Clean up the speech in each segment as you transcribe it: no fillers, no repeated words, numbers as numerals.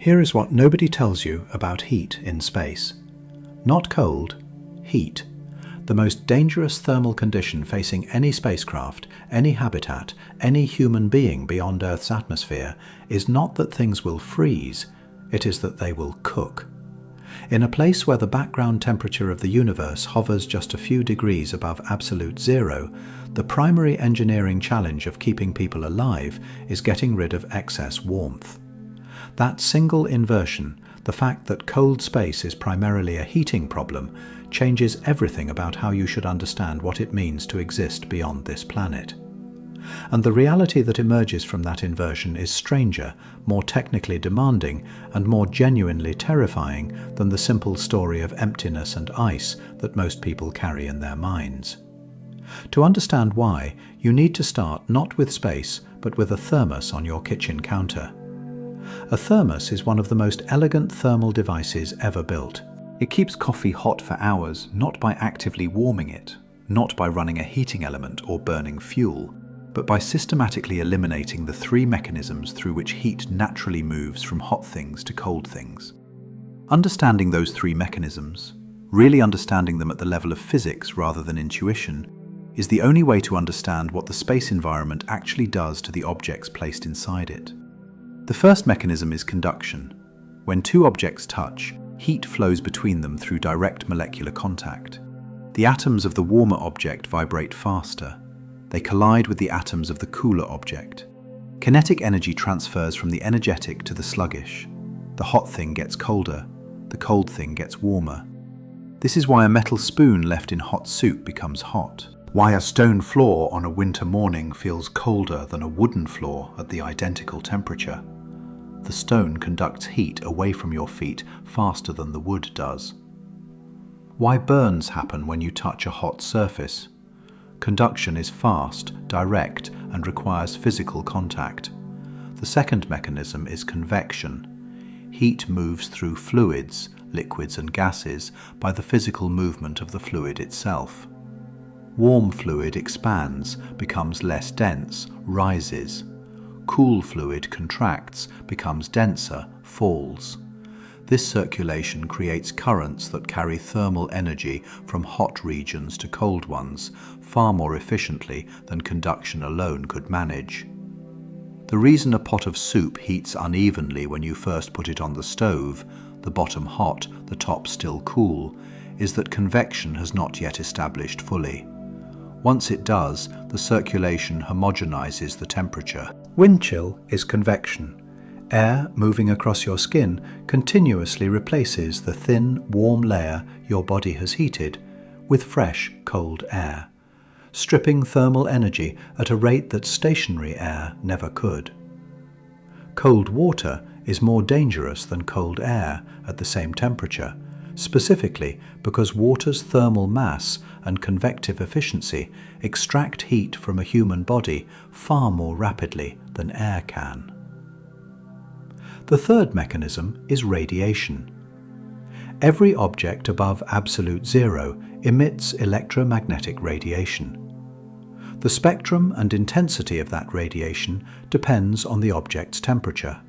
Here is what nobody tells you about heat in space. Not cold, heat. The most dangerous thermal condition facing any spacecraft, any habitat, any human being beyond Earth's atmosphere is not that things will freeze, it is that they will cook. In a place where the background temperature of the universe hovers just a few degrees above absolute zero, the primary engineering challenge of keeping people alive is getting rid of excess warmth. That single inversion, the fact that cold space is primarily a heating problem, changes everything about how you should understand what it means to exist beyond this planet. And the reality that emerges from that inversion is stranger, more technically demanding, and more genuinely terrifying than the simple story of emptiness and ice that most people carry in their minds. To understand why, you need to start not with space, but with a thermos on your kitchen counter. A thermos is one of the most elegant thermal devices ever built. It keeps coffee hot for hours, not by actively warming it, not by running a heating element or burning fuel, but by systematically eliminating the three mechanisms through which heat naturally moves from hot things to cold things. Understanding those three mechanisms, really understanding them at the level of physics rather than intuition, is the only way to understand what the space environment actually does to the objects placed inside it. The first mechanism is conduction. When two objects touch, heat flows between them through direct molecular contact. The atoms of the warmer object vibrate faster. They collide with the atoms of the cooler object. Kinetic energy transfers from the energetic to the sluggish. The hot thing gets colder, the cold thing gets warmer. This is why a metal spoon left in hot soup becomes hot. Why a stone floor on a winter morning feels colder than a wooden floor at the identical temperature. The stone conducts heat away from your feet faster than the wood does. Why burns happen when you touch a hot surface. Conduction is fast, direct, and requires physical contact. The second mechanism is convection. Heat moves through fluids, liquids and gases by the physical movement of the fluid itself. Warm fluid expands, becomes less dense, rises. Cool fluid contracts, becomes denser, falls. This circulation creates currents that carry thermal energy from hot regions to cold ones far more efficiently than conduction alone could manage. The reason a pot of soup heats unevenly when you first put it on the stove, the bottom hot, the top still cool, is that convection has not yet established fully. Once it does, the circulation homogenizes the temperature. Wind chill is convection. Air moving across your skin continuously replaces the thin, warm layer your body has heated with fresh, cold air, stripping thermal energy at a rate that stationary air never could. Cold water is more dangerous than cold air at the same temperature, specifically because water's thermal mass and convective efficiency extract heat from a human body far more rapidly than air can. The third mechanism is radiation. Every object above absolute zero emits electromagnetic radiation. The spectrum and intensity of that radiation depends on the object's temperature.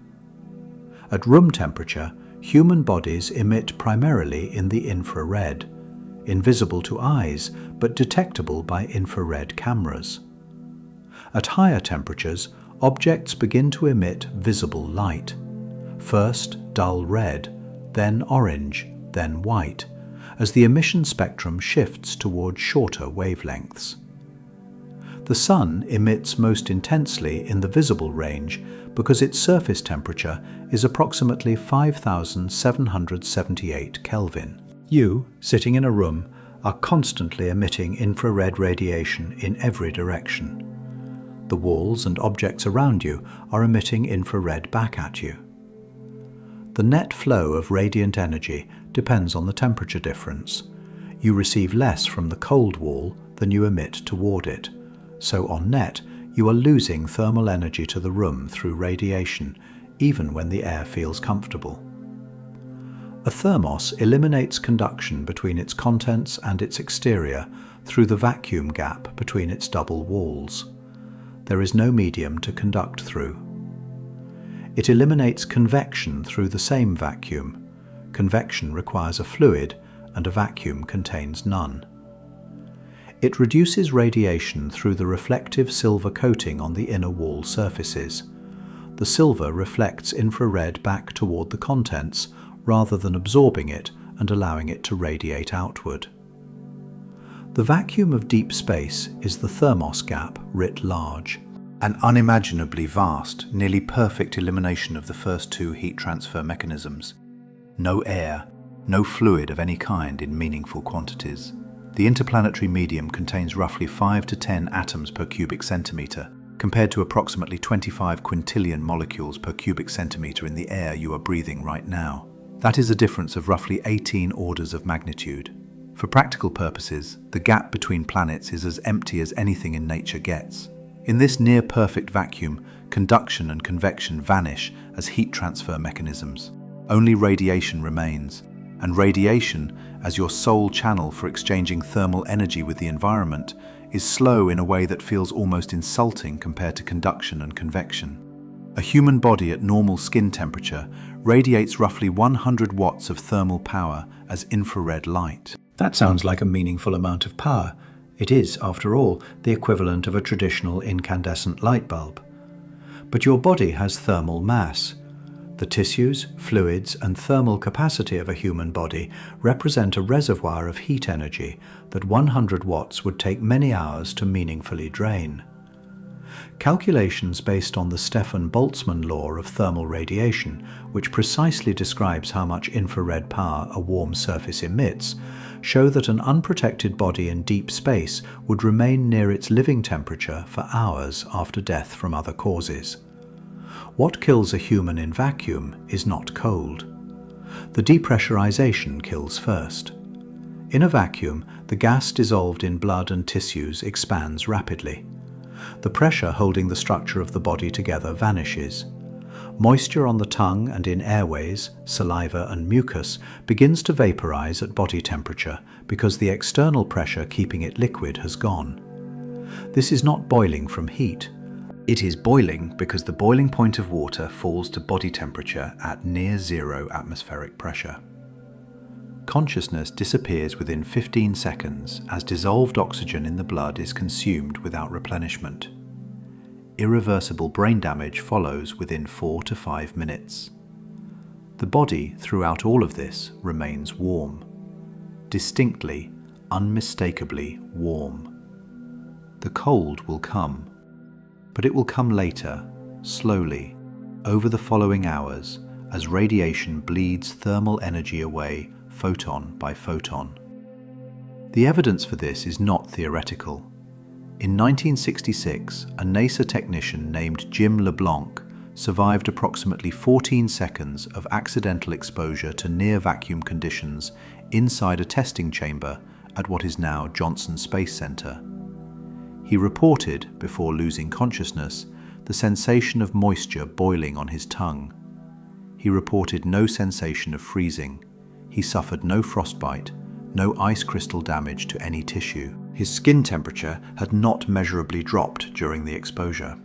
At room temperature, human bodies emit primarily in the infrared, invisible to eyes but detectable by infrared cameras. At higher temperatures, objects begin to emit visible light. First dull red, then orange, then white, as the emission spectrum shifts toward shorter wavelengths. The Sun emits most intensely in the visible range because its surface temperature is approximately 5,778 Kelvin. You, sitting in a room, are constantly emitting infrared radiation in every direction. The walls and objects around you are emitting infrared back at you. The net flow of radiant energy depends on the temperature difference. You receive less from the cold wall than you emit toward it. So on net, you are losing thermal energy to the room through radiation, even when the air feels comfortable. A thermos eliminates conduction between its contents and its exterior through the vacuum gap between its double walls. There is no medium to conduct through. It eliminates convection through the same vacuum. Convection requires a fluid, and a vacuum contains none. It reduces radiation through the reflective silver coating on the inner wall surfaces. The silver reflects infrared back toward the contents rather than absorbing it and allowing it to radiate outward. The vacuum of deep space is the thermos gap writ large. An unimaginably vast, nearly perfect elimination of the first two heat transfer mechanisms. No air, no fluid of any kind in meaningful quantities. The interplanetary medium contains roughly 5 to 10 atoms per cubic centimetre, compared to approximately 25 quintillion molecules per cubic centimetre in the air you are breathing right now. That is a difference of roughly 18 orders of magnitude. For practical purposes, the gap between planets is as empty as anything in nature gets. In this near-perfect vacuum, conduction and convection vanish as heat transfer mechanisms. Only radiation remains, and radiation, as your sole channel for exchanging thermal energy with the environment, is slow in a way that feels almost insulting compared to conduction and convection. A human body at normal skin temperature radiates roughly 100 watts of thermal power as infrared light. That sounds like a meaningful amount of power. It is, after all, the equivalent of a traditional incandescent light bulb. But your body has thermal mass. The tissues, fluids, and thermal capacity of a human body represent a reservoir of heat energy that 100 watts would take many hours to meaningfully drain. Calculations based on the Stefan-Boltzmann law of thermal radiation, which precisely describes how much infrared power a warm surface emits, show that an unprotected body in deep space would remain near its living temperature for hours after death from other causes. What kills a human in vacuum is not cold. The depressurization kills first. In a vacuum, the gas dissolved in blood and tissues expands rapidly. The pressure holding the structure of the body together vanishes. Moisture on the tongue and in airways, saliva and mucus begins to vaporize at body temperature because the external pressure keeping it liquid has gone. This is not boiling from heat. It is boiling because the boiling point of water falls to body temperature at near zero atmospheric pressure. Consciousness disappears within 15 seconds as dissolved oxygen in the blood is consumed without replenishment. Irreversible brain damage follows within 4 to 5 minutes. The body, throughout all of this, remains warm. Distinctly, unmistakably warm. The cold will come, but it will come later, slowly, over the following hours, as radiation bleeds thermal energy away photon by photon. The evidence for this is not theoretical. In 1966, a NASA technician named Jim LeBlanc survived approximately 14 seconds of accidental exposure to near-vacuum conditions inside a testing chamber at what is now Johnson Space Center. He reported, before losing consciousness, the sensation of moisture boiling on his tongue. He reported no sensation of freezing. He suffered no frostbite, no ice crystal damage to any tissue. His skin temperature had not measurably dropped during the exposure.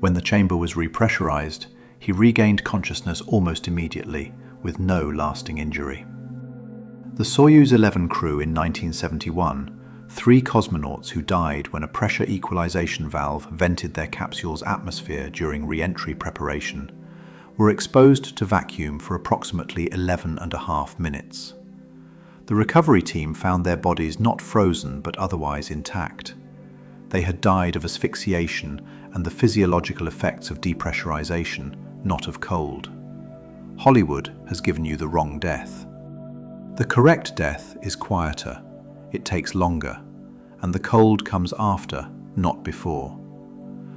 When the chamber was repressurized, he regained consciousness almost immediately, with no lasting injury. The Soyuz 11 crew in 1971, 3 cosmonauts who died when a pressure equalization valve vented their capsule's atmosphere during re-entry preparation, were exposed to vacuum for approximately 11.5 minutes. The recovery team found their bodies not frozen but otherwise intact. They had died of asphyxiation and the physiological effects of depressurization, not of cold. Hollywood has given you the wrong death. The correct death is quieter, it takes longer, and the cold comes after, not before.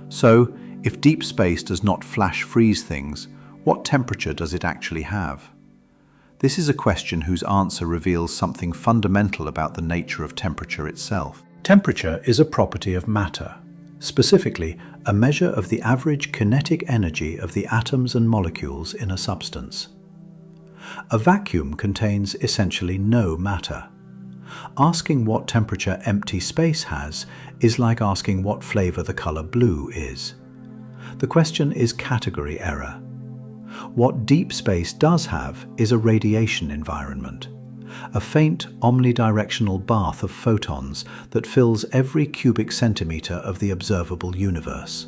So, if deep space does not flash freeze things, what temperature does it actually have? This is a question whose answer reveals something fundamental about the nature of temperature itself. Temperature is a property of matter, specifically a measure of the average kinetic energy of the atoms and molecules in a substance. A vacuum contains essentially no matter. Asking what temperature empty space has is like asking what flavor the color blue is. The question is category error. What deep space does have is a radiation environment, a faint omnidirectional bath of photons that fills every cubic centimetre of the observable universe.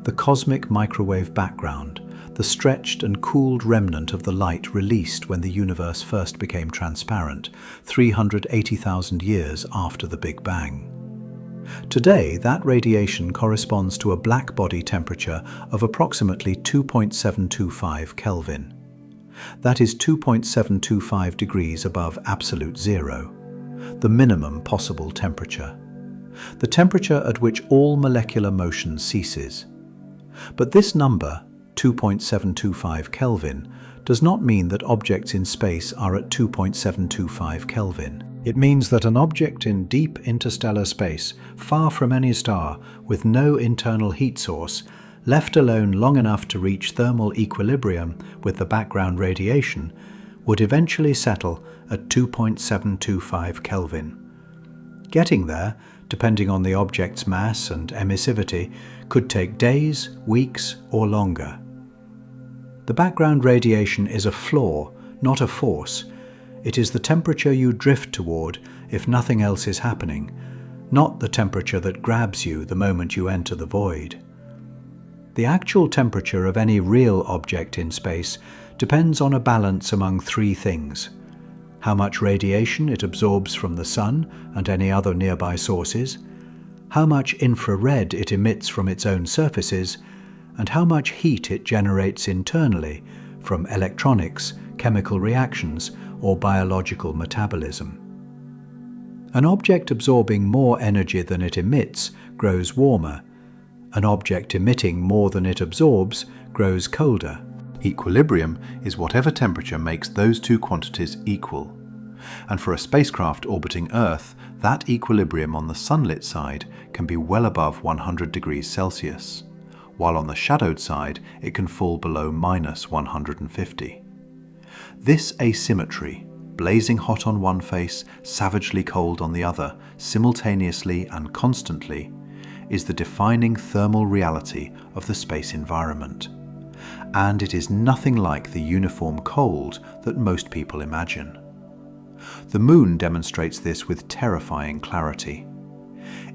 The cosmic microwave background, the stretched and cooled remnant of the light released when the universe first became transparent, 380,000 years after the Big Bang. Today, that radiation corresponds to a black body temperature of approximately 2.725 Kelvin. That is 2.725 degrees above absolute zero, the minimum possible temperature, the temperature at which all molecular motion ceases. But this number, 2.725 Kelvin, does not mean that objects in space are at 2.725 Kelvin. It means that an object in deep interstellar space, far from any star, with no internal heat source, left alone long enough to reach thermal equilibrium with the background radiation, would eventually settle at 2.725 Kelvin. Getting there, depending on the object's mass and emissivity, could take days, weeks, or longer. The background radiation is a flaw, not a force. It is the temperature you drift toward if nothing else is happening, not the temperature that grabs you the moment you enter the void. The actual temperature of any real object in space depends on a balance among three things: how much radiation it absorbs from the sun and any other nearby sources, how much infrared it emits from its own surfaces, and how much heat it generates internally from electronics, chemical reactions, or biological metabolism. An object absorbing more energy than it emits grows warmer. An object emitting more than it absorbs grows colder. Equilibrium is whatever temperature makes those two quantities equal. And for a spacecraft orbiting Earth, that equilibrium on the sunlit side can be well above 100 degrees Celsius, while on the shadowed side it can fall below minus 150. This asymmetry, blazing hot on one face, savagely cold on the other, simultaneously and constantly, is the defining thermal reality of the space environment. And it is nothing like the uniform cold that most people imagine. The Moon demonstrates this with terrifying clarity.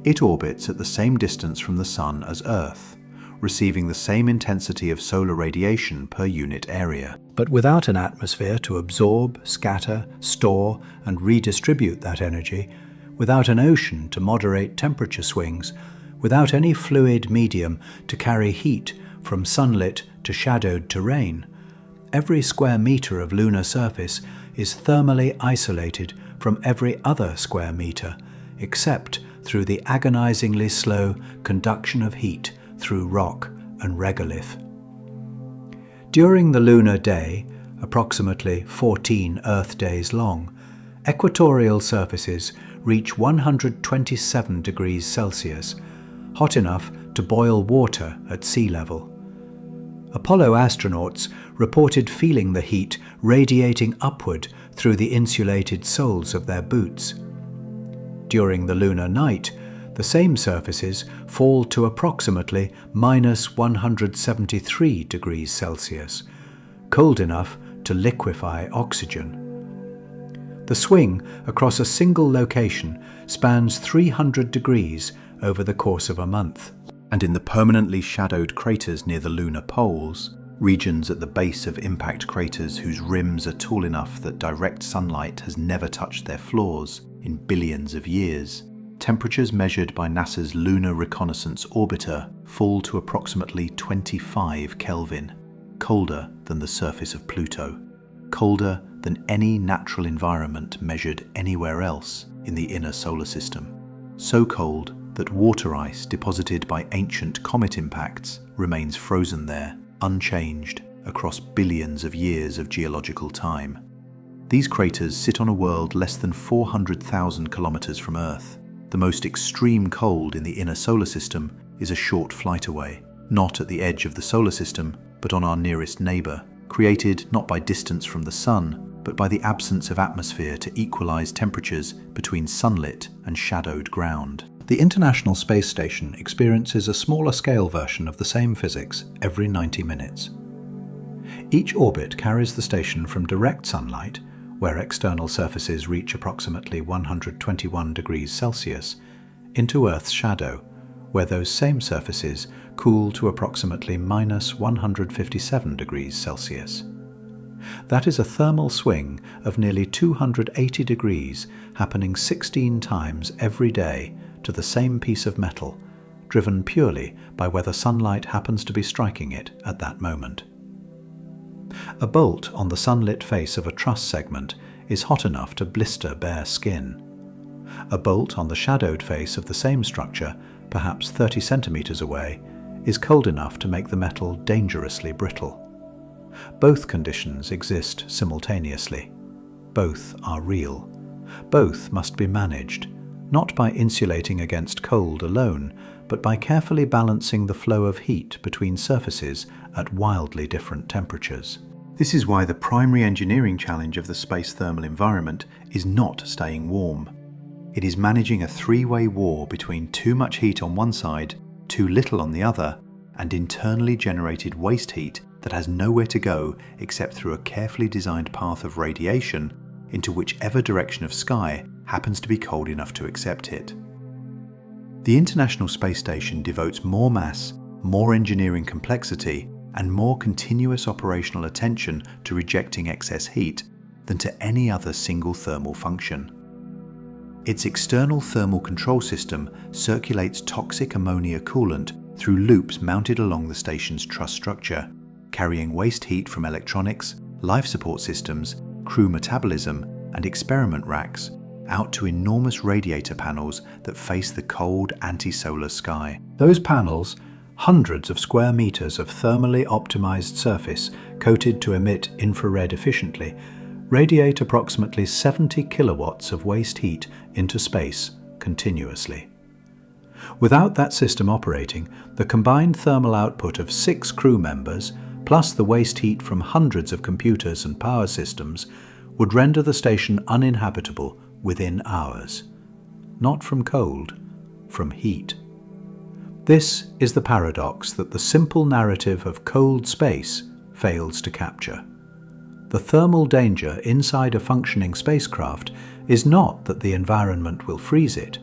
It orbits at the same distance from the Sun as Earth, receiving the same intensity of solar radiation per unit area, but without an atmosphere to absorb, scatter, store, and redistribute that energy, without an ocean to moderate temperature swings, without any fluid medium to carry heat from sunlit to shadowed terrain. Every square meter of lunar surface is thermally isolated from every other square meter, except through the agonizingly slow conduction of heat through rock and regolith. During the lunar day, approximately 14 Earth days long, equatorial surfaces reach 127 degrees Celsius, hot enough to boil water at sea level. Apollo astronauts reported feeling the heat radiating upward through the insulated soles of their boots. During the lunar night, the same surfaces fall to approximately minus 173 degrees Celsius, cold enough to liquefy oxygen. The swing across a single location spans 300 degrees over the course of a month. And in the permanently shadowed craters near the lunar poles, regions at the base of impact craters whose rims are tall enough that direct sunlight has never touched their floors in billions of years, temperatures measured by NASA's Lunar Reconnaissance Orbiter fall to approximately 25 Kelvin, colder than the surface of Pluto, colder than any natural environment measured anywhere else in the inner solar system. So cold that water ice deposited by ancient comet impacts remains frozen there, unchanged, across billions of years of geological time. These craters sit on a world less than 400,000 kilometers from Earth. The most extreme cold in the inner solar system is a short flight away, not at the edge of the solar system, but on our nearest neighbor, created not by distance from the sun, but by the absence of atmosphere to equalize temperatures between sunlit and shadowed ground. The International Space Station experiences a smaller scale version of the same physics every 90 minutes. Each orbit carries the station from direct sunlight, where external surfaces reach approximately 121 degrees Celsius, into Earth's shadow, where those same surfaces cool to approximately minus 157 degrees Celsius. That is a thermal swing of nearly 280 degrees happening 16 times every day to the same piece of metal, driven purely by whether sunlight happens to be striking it at that moment. A bolt on the sunlit face of a truss segment is hot enough to blister bare skin. A bolt on the shadowed face of the same structure, perhaps 30 centimeters away, is cold enough to make the metal dangerously brittle. Both conditions exist simultaneously. Both are real. Both must be managed, not by insulating against cold alone, but by carefully balancing the flow of heat between surfaces at wildly different temperatures. This is why the primary engineering challenge of the space thermal environment is not staying warm. It is managing a three-way war between too much heat on one side, too little on the other, and internally generated waste heat that has nowhere to go except through a carefully designed path of radiation into whichever direction of sky happens to be cold enough to accept it. The International Space Station devotes more mass, more engineering complexity, and more continuous operational attention to rejecting excess heat than to any other single thermal function. Its external thermal control system circulates toxic ammonia coolant through loops mounted along the station's truss structure, carrying waste heat from electronics, life support systems, crew metabolism, and experiment racks out to enormous radiator panels that face the cold anti-solar sky. Those panels, hundreds of square meters of thermally optimized surface coated to emit infrared efficiently, radiate approximately 70 kilowatts of waste heat into space continuously. Without that system operating, the combined thermal output of 6 crew members, plus the waste heat from hundreds of computers and power systems, would render the station uninhabitable within hours. Not from cold, from heat. This is the paradox that the simple narrative of cold space fails to capture. The thermal danger inside a functioning spacecraft is not that the environment will freeze it.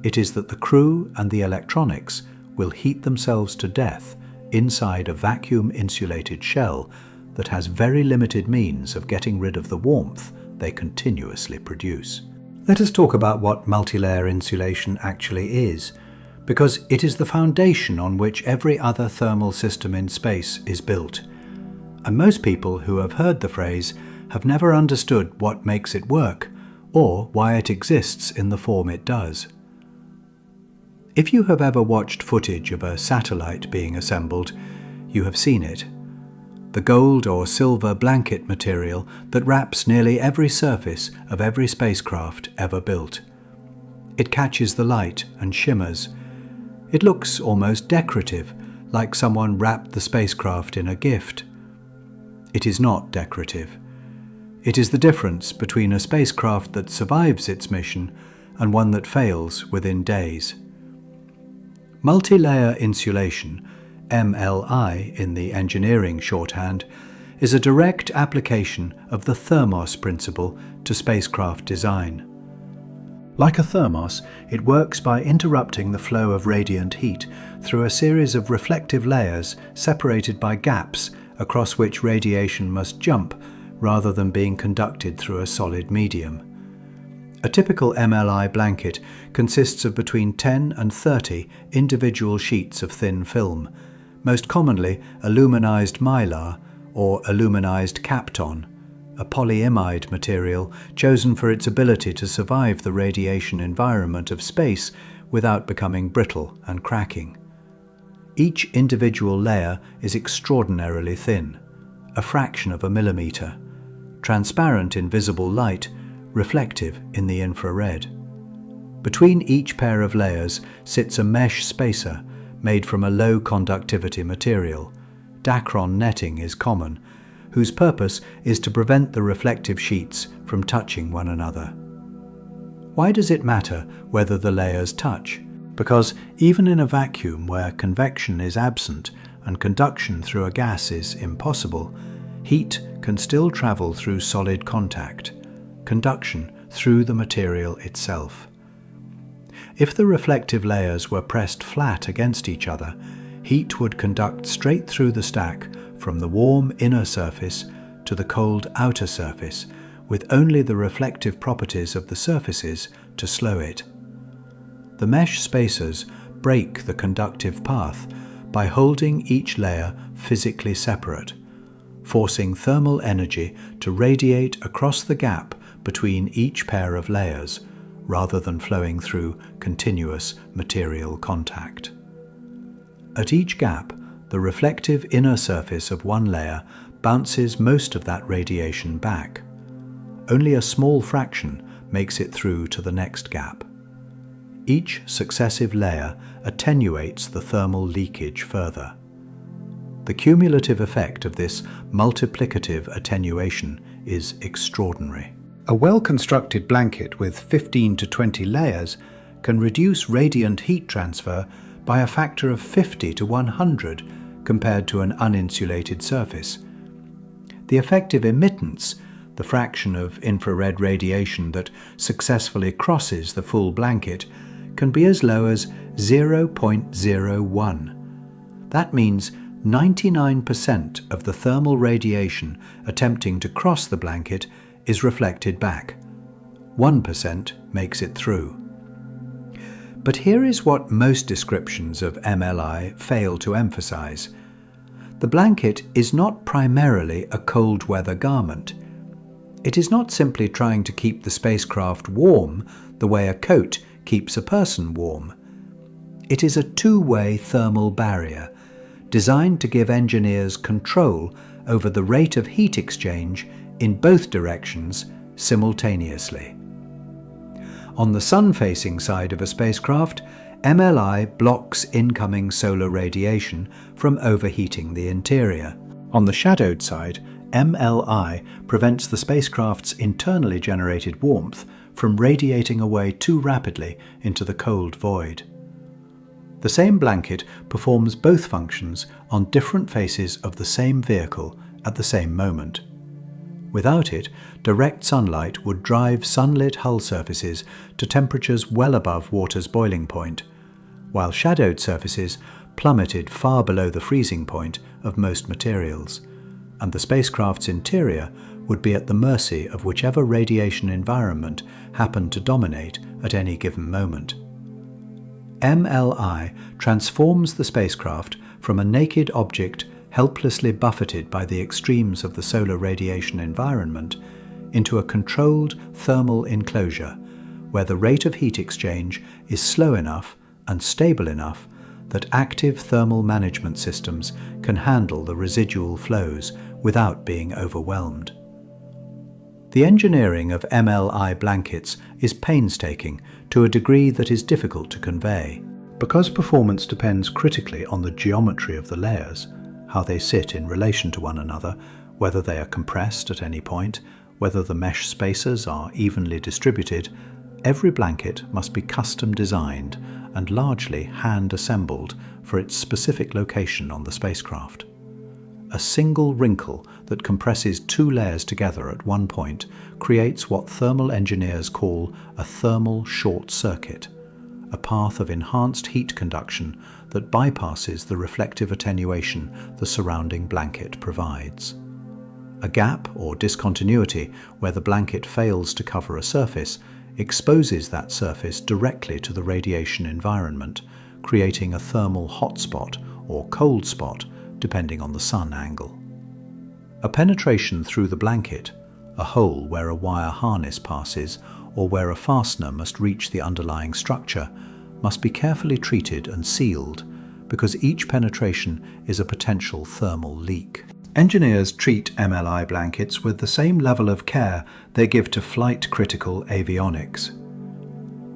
It is that the crew and the electronics will heat themselves to death inside a vacuum-insulated shell that has very limited means of getting rid of the warmth they continuously produce. Let us talk about what multilayer insulation actually is, because it is the foundation on which every other thermal system in space is built. And most people who have heard the phrase have never understood what makes it work, or why it exists in the form it does. If you have ever watched footage of a satellite being assembled, you have seen it. The gold or silver blanket material that wraps nearly every surface of every spacecraft ever built. It catches the light and shimmers. It looks almost decorative, like someone wrapped the spacecraft in a gift. It is not decorative. It is the difference between a spacecraft that survives its mission and one that fails within days. Multi-layer insulation, MLI in the engineering shorthand, is a direct application of the thermos principle to spacecraft design. Like a thermos, it works by interrupting the flow of radiant heat through a series of reflective layers separated by gaps across which radiation must jump rather than being conducted through a solid medium. A typical MLI blanket consists of between 10 and 30 individual sheets of thin film, most commonly aluminized mylar or aluminized Kapton, a polyimide material chosen for its ability to survive the radiation environment of space without becoming brittle and cracking. Each individual layer is extraordinarily thin, a fraction of a millimeter, transparent in visible light, reflective in the infrared. Between each pair of layers sits a mesh spacer made from a low conductivity material. Dacron netting is common, whose purpose is to prevent the reflective sheets from touching one another. Why does it matter whether the layers touch? Because even in a vacuum where convection is absent and conduction through a gas is impossible, heat can still travel through solid contact, conduction through the material itself. If the reflective layers were pressed flat against each other, heat would conduct straight through the stack from the warm inner surface to the cold outer surface, with only the reflective properties of the surfaces to slow it. The mesh spacers break the conductive path by holding each layer physically separate, forcing thermal energy to radiate across the gap between each pair of layers, rather than flowing through continuous material contact. At each gap, the reflective inner surface of one layer bounces most of that radiation back. Only a small fraction makes it through to the next gap. Each successive layer attenuates the thermal leakage further. The cumulative effect of this multiplicative attenuation is extraordinary. A well-constructed blanket with 15 to 20 layers can reduce radiant heat transfer by a factor of 50 to 100 compared to an uninsulated surface. The effective emittance, the fraction of infrared radiation that successfully crosses the full blanket, can be as low as 0.01. That means 99% of the thermal radiation attempting to cross the blanket is reflected back. 1% makes it through. But here is what most descriptions of MLI fail to emphasize. The blanket is not primarily a cold weather garment. It is not simply trying to keep the spacecraft warm the way a coat keeps a person warm. It is a two-way thermal barrier designed to give engineers control over the rate of heat exchange in both directions simultaneously. On the sun-facing side of a spacecraft, MLI blocks incoming solar radiation from overheating the interior. On the shadowed side, MLI prevents the spacecraft's internally generated warmth from radiating away too rapidly into the cold void. The same blanket performs both functions on different faces of the same vehicle at the same moment. Without it, direct sunlight would drive sunlit hull surfaces to temperatures well above water's boiling point, while shadowed surfaces plummeted far below the freezing point of most materials, and the spacecraft's interior would be at the mercy of whichever radiation environment happened to dominate at any given moment. MLI transforms the spacecraft from a naked object helplessly buffeted by the extremes of the solar radiation environment into a controlled thermal enclosure where the rate of heat exchange is slow enough and stable enough that active thermal management systems can handle the residual flows without being overwhelmed. The engineering of MLI blankets is painstaking to a degree that is difficult to convey. Because performance depends critically on the geometry of the layers, how they sit in relation to one another, whether they are compressed at any point, whether the mesh spacers are evenly distributed, every blanket must be custom designed and largely hand-assembled for its specific location on the spacecraft. A single wrinkle that compresses two layers together at one point creates what thermal engineers call a thermal short circuit, a path of enhanced heat conduction that bypasses the reflective attenuation the surrounding blanket provides. A gap or discontinuity where the blanket fails to cover a surface exposes that surface directly to the radiation environment, creating a thermal hotspot or cold spot depending on the sun angle. A penetration through the blanket, a hole where a wire harness passes or where a fastener must reach the underlying structure, must be carefully treated and sealed because each penetration is a potential thermal leak. Engineers treat MLI blankets with the same level of care they give to flight-critical avionics.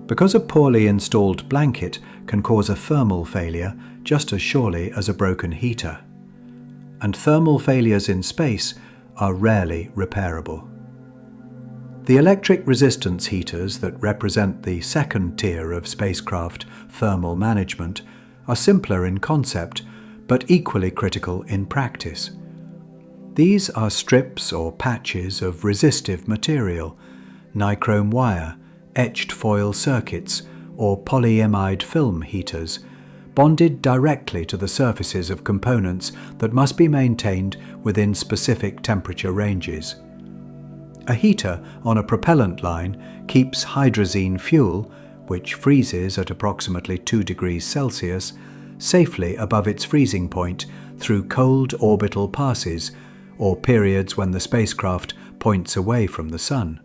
Because a poorly installed blanket can cause a thermal failure just as surely as a broken heater. And thermal failures in space are rarely repairable. The electric resistance heaters that represent the second tier of spacecraft thermal management are simpler in concept, but equally critical in practice. These are strips or patches of resistive material, nichrome wire, etched foil circuits, or polyimide film heaters, bonded directly to the surfaces of components that must be maintained within specific temperature ranges. A heater on a propellant line keeps hydrazine fuel, which freezes at approximately 2 degrees Celsius, safely above its freezing point through cold orbital passes, or periods when the spacecraft points away from the Sun.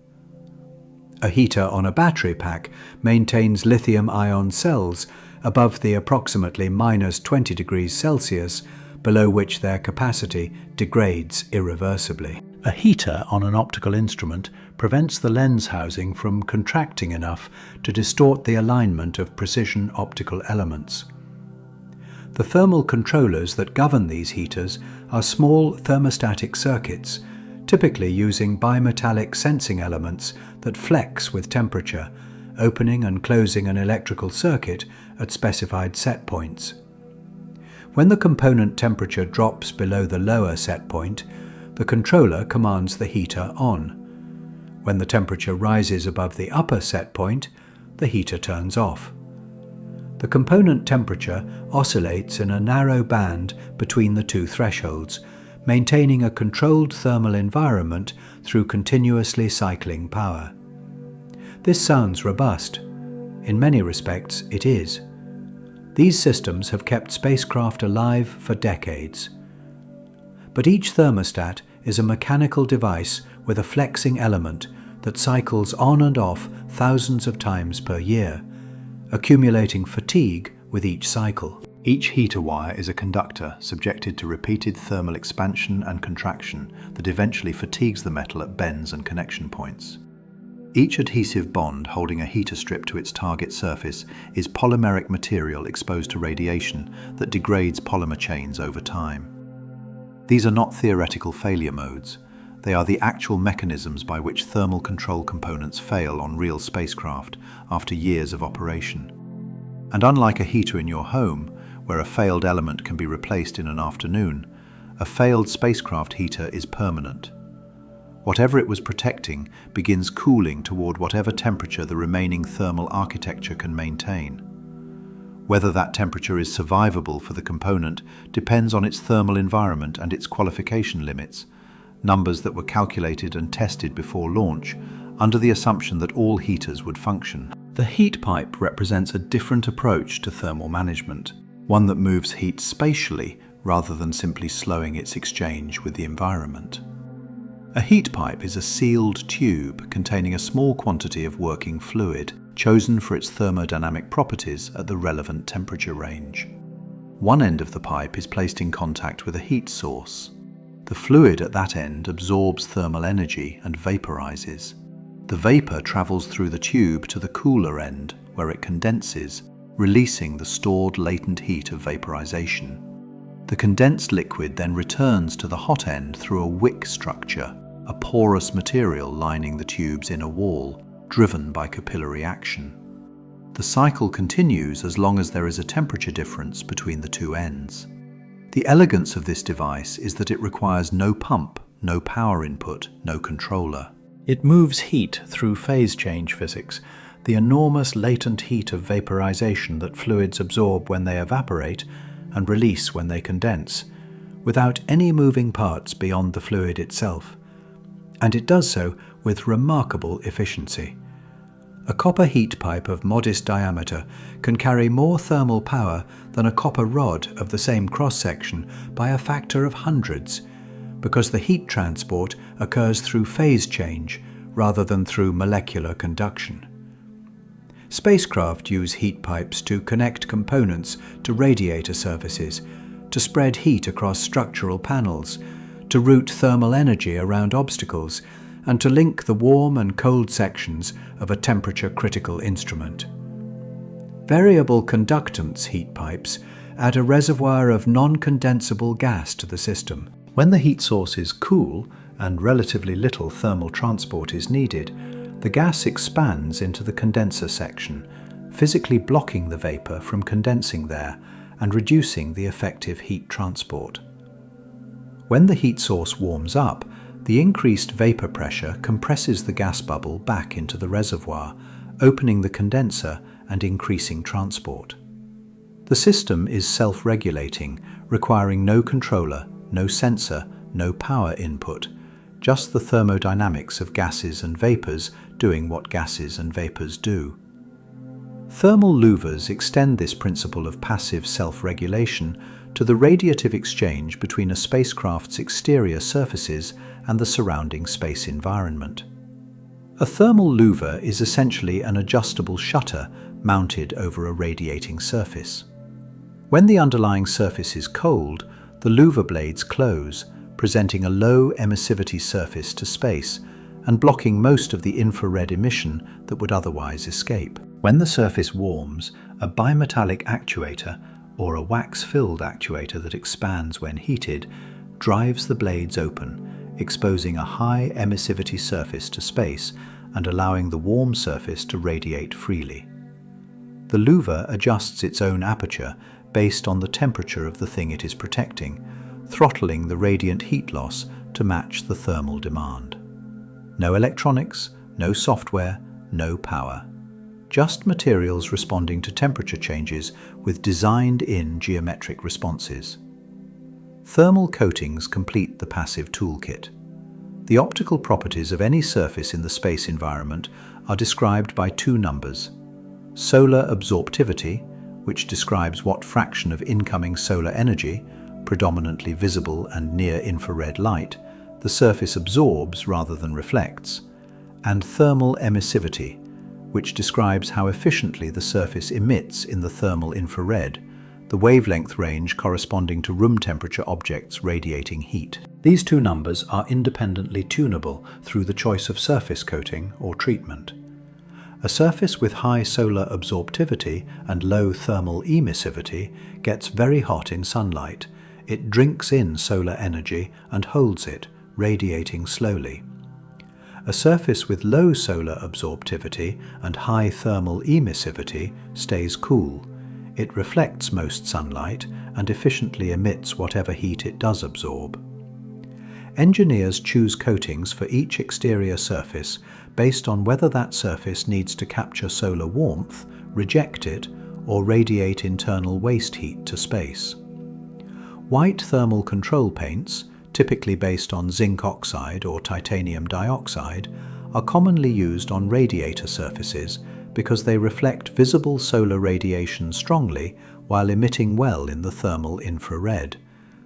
A heater on a battery pack maintains lithium-ion cells above the approximately minus 20 degrees Celsius, below which their capacity degrades irreversibly. A heater on an optical instrument prevents the lens housing from contracting enough to distort the alignment of precision optical elements. The thermal controllers that govern these heaters are small thermostatic circuits, typically using bimetallic sensing elements that flex with temperature, opening and closing an electrical circuit at specified set points. When the component temperature drops below the lower set point, the controller commands the heater on. When the temperature rises above the upper set point, the heater turns off. The component temperature oscillates in a narrow band between the two thresholds, maintaining a controlled thermal environment through continuously cycling power. This sounds robust. In many respects, it is. These systems have kept spacecraft alive for decades. But each thermostat is a mechanical device with a flexing element that cycles on and off thousands of times per year, accumulating fatigue with each cycle. Each heater wire is a conductor subjected to repeated thermal expansion and contraction that eventually fatigues the metal at bends and connection points. Each adhesive bond holding a heater strip to its target surface is polymeric material exposed to radiation that degrades polymer chains over time. These are not theoretical failure modes. They are the actual mechanisms by which thermal control components fail on real spacecraft after years of operation. And unlike a heater in your home, where a failed element can be replaced in an afternoon, a failed spacecraft heater is permanent. Whatever it was protecting begins cooling toward whatever temperature the remaining thermal architecture can maintain. Whether that temperature is survivable for the component depends on its thermal environment and its qualification limits, numbers that were calculated and tested before launch, under the assumption that all heaters would function. The heat pipe represents a different approach to thermal management, one that moves heat spatially rather than simply slowing its exchange with the environment. A heat pipe is a sealed tube containing a small quantity of working fluid, chosen for its thermodynamic properties at the relevant temperature range. One end of the pipe is placed in contact with a heat source. The fluid at that end absorbs thermal energy and vaporizes. The vapor travels through the tube to the cooler end, where it condenses, releasing the stored latent heat of vaporization. The condensed liquid then returns to the hot end through a wick structure, a porous material lining the tube's inner wall, driven by capillary action. The cycle continues as long as there is a temperature difference between the two ends. The elegance of this device is that it requires no pump, no power input, no controller. It moves heat through phase change physics, the enormous latent heat of vaporization that fluids absorb when they evaporate and release when they condense, without any moving parts beyond the fluid itself. And it does so with remarkable efficiency. A copper heat pipe of modest diameter can carry more thermal power than a copper rod of the same cross-section by a factor of hundreds, because the heat transport occurs through phase change rather than through molecular conduction. Spacecraft use heat pipes to connect components to radiator surfaces, to spread heat across structural panels, to route thermal energy around obstacles, and to link the warm and cold sections of a temperature-critical instrument. Variable conductance heat pipes add a reservoir of non-condensable gas to the system. When the heat source is cool and relatively little thermal transport is needed, The gas expands into the condenser section, physically blocking the vapor from condensing there and reducing the effective heat transport. When the heat source warms up, the increased vapor pressure compresses the gas bubble back into the reservoir, opening the condenser and increasing transport. The system is self-regulating, requiring no controller, no sensor, no power input, just the thermodynamics of gases and vapors doing what gases and vapors do. Thermal louvers extend this principle of passive self-regulation to the radiative exchange between a spacecraft's exterior surfaces and the surrounding space environment. A thermal louver is essentially an adjustable shutter mounted over a radiating surface. When the underlying surface is cold, the louver blades close, presenting a low emissivity surface to space and blocking most of the infrared emission that would otherwise escape. When the surface warms, a bimetallic actuator, or a wax-filled actuator that expands when heated, drives the blades open, exposing a high emissivity surface to space and allowing the warm surface to radiate freely. The louver adjusts its own aperture based on the temperature of the thing it is protecting, throttling the radiant heat loss to match the thermal demand. No electronics, no software, no power. Just materials responding to temperature changes with designed-in geometric responses. Thermal coatings complete the passive toolkit. The optical properties of any surface in the space environment are described by two numbers: solar absorptivity, which describes what fraction of incoming solar energy, predominantly visible and near-infrared light, the surface absorbs rather than reflects, and thermal emissivity, which describes how efficiently the surface emits in the thermal infrared, the wavelength range corresponding to room temperature objects radiating heat. These two numbers are independently tunable through the choice of surface coating or treatment. A surface with high solar absorptivity and low thermal emissivity gets very hot in sunlight. It drinks in solar energy and holds it, radiating slowly. A surface with low solar absorptivity and high thermal emissivity stays cool. It reflects most sunlight and efficiently emits whatever heat it does absorb. Engineers choose coatings for each exterior surface based on whether that surface needs to capture solar warmth, reject it, or radiate internal waste heat to space. White thermal control paints, typically based on zinc oxide or titanium dioxide, are commonly used on radiator surfaces because they reflect visible solar radiation strongly while emitting well in the thermal infrared.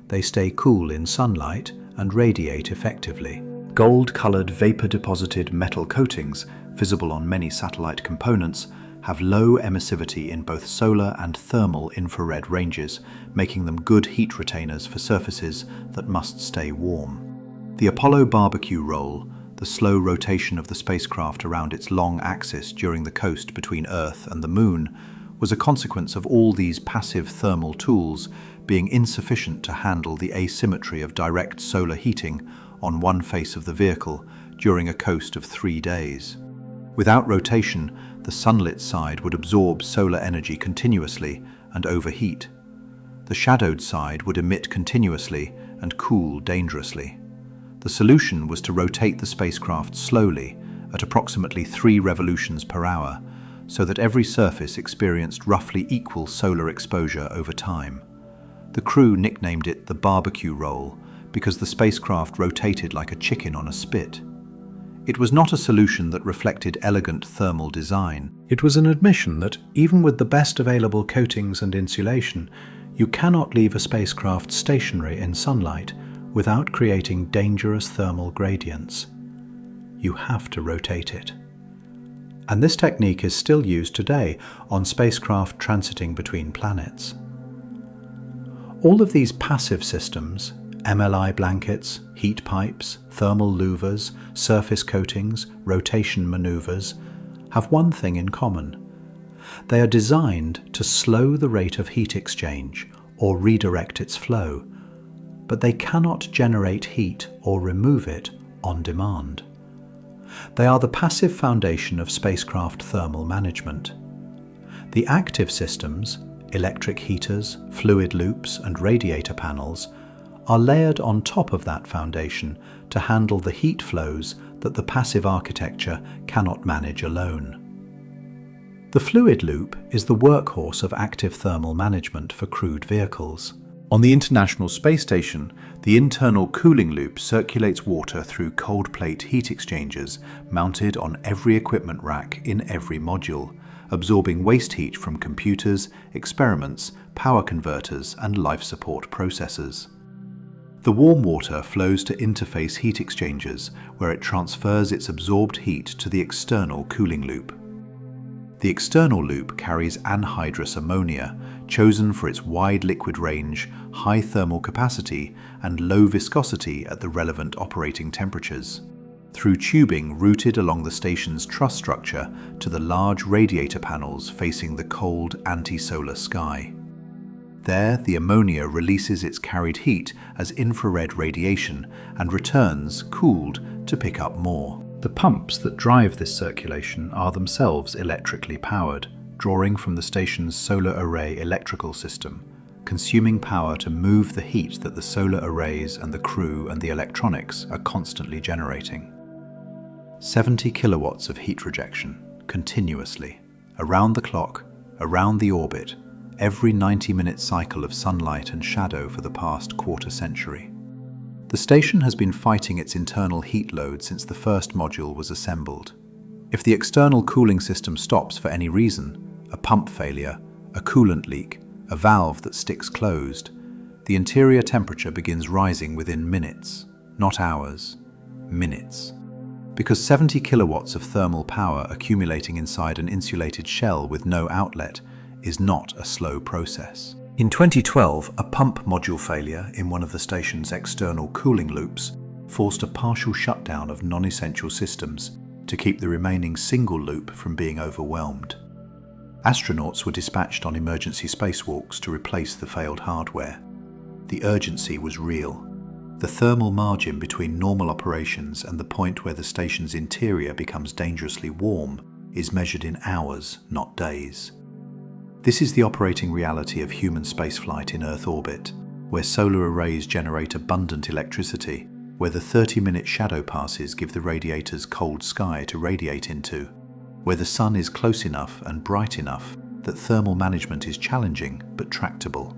They stay cool in sunlight and radiate effectively. Gold-colored vapor-deposited metal coatings, visible on many satellite components, have low emissivity in both solar and thermal infrared ranges, making them good heat retainers for surfaces that must stay warm. The Apollo barbecue roll, the slow rotation of the spacecraft around its long axis during the coast between Earth and the Moon, was a consequence of all these passive thermal tools being insufficient to handle the asymmetry of direct solar heating on one face of the vehicle during a coast of 3 days. Without rotation, the sunlit side would absorb solar energy continuously and overheat. The shadowed side would emit continuously and cool dangerously. The solution was to rotate the spacecraft slowly at approximately 3 revolutions per hour, so that every surface experienced roughly equal solar exposure over time. The crew nicknamed it the barbecue roll because the spacecraft rotated like a chicken on a spit. It was not a solution that reflected elegant thermal design. It was an admission that, even with the best available coatings and insulation, you cannot leave a spacecraft stationary in sunlight without creating dangerous thermal gradients. You have to rotate it. And this technique is still used today on spacecraft transiting between planets. All of these passive systems, MLI blankets, heat pipes, thermal louvers, surface coatings, rotation maneuvers, have one thing in common. They are designed to slow the rate of heat exchange or redirect its flow, but they cannot generate heat or remove it on demand. They are the passive foundation of spacecraft thermal management. The active systems, electric heaters, fluid loops, and radiator panels, are layered on top of that foundation to handle the heat flows that the passive architecture cannot manage alone. The fluid loop is the workhorse of active thermal management for crewed vehicles. On the International Space Station, the internal cooling loop circulates water through cold plate heat exchangers mounted on every equipment rack in every module, absorbing waste heat from computers, experiments, power converters, and life support processors. The warm water flows to interface heat exchangers, where it transfers its absorbed heat to the external cooling loop. The external loop carries anhydrous ammonia, chosen for its wide liquid range, high thermal capacity, and low viscosity at the relevant operating temperatures, through tubing routed along the station's truss structure to the large radiator panels facing the cold anti-solar sky. There, the ammonia releases its carried heat as infrared radiation and returns, cooled, to pick up more. The pumps that drive this circulation are themselves electrically powered, drawing from the station's solar array electrical system, consuming power to move the heat that the solar arrays and the crew and the electronics are constantly generating. 70 kilowatts of heat rejection, continuously, around the clock, around the orbit, every 90-minute cycle of sunlight and shadow for the past quarter century. The station has been fighting its internal heat load since the first module was assembled. If the external cooling system stops for any reason, a pump failure, a coolant leak, a valve that sticks closed, the interior temperature begins rising within minutes, not hours, minutes. Because 70 kilowatts of thermal power accumulating inside an insulated shell with no outlet is not a slow process. In 2012, a pump module failure in one of the station's external cooling loops forced a partial shutdown of non-essential systems to keep the remaining single loop from being overwhelmed. Astronauts were dispatched on emergency spacewalks to replace the failed hardware. The urgency was real. The thermal margin between normal operations and the point where the station's interior becomes dangerously warm is measured in hours, not days. This is the operating reality of human spaceflight in Earth orbit, where solar arrays generate abundant electricity, where the 30-minute shadow passes give the radiators cold sky to radiate into, where the sun is close enough and bright enough that thermal management is challenging but tractable.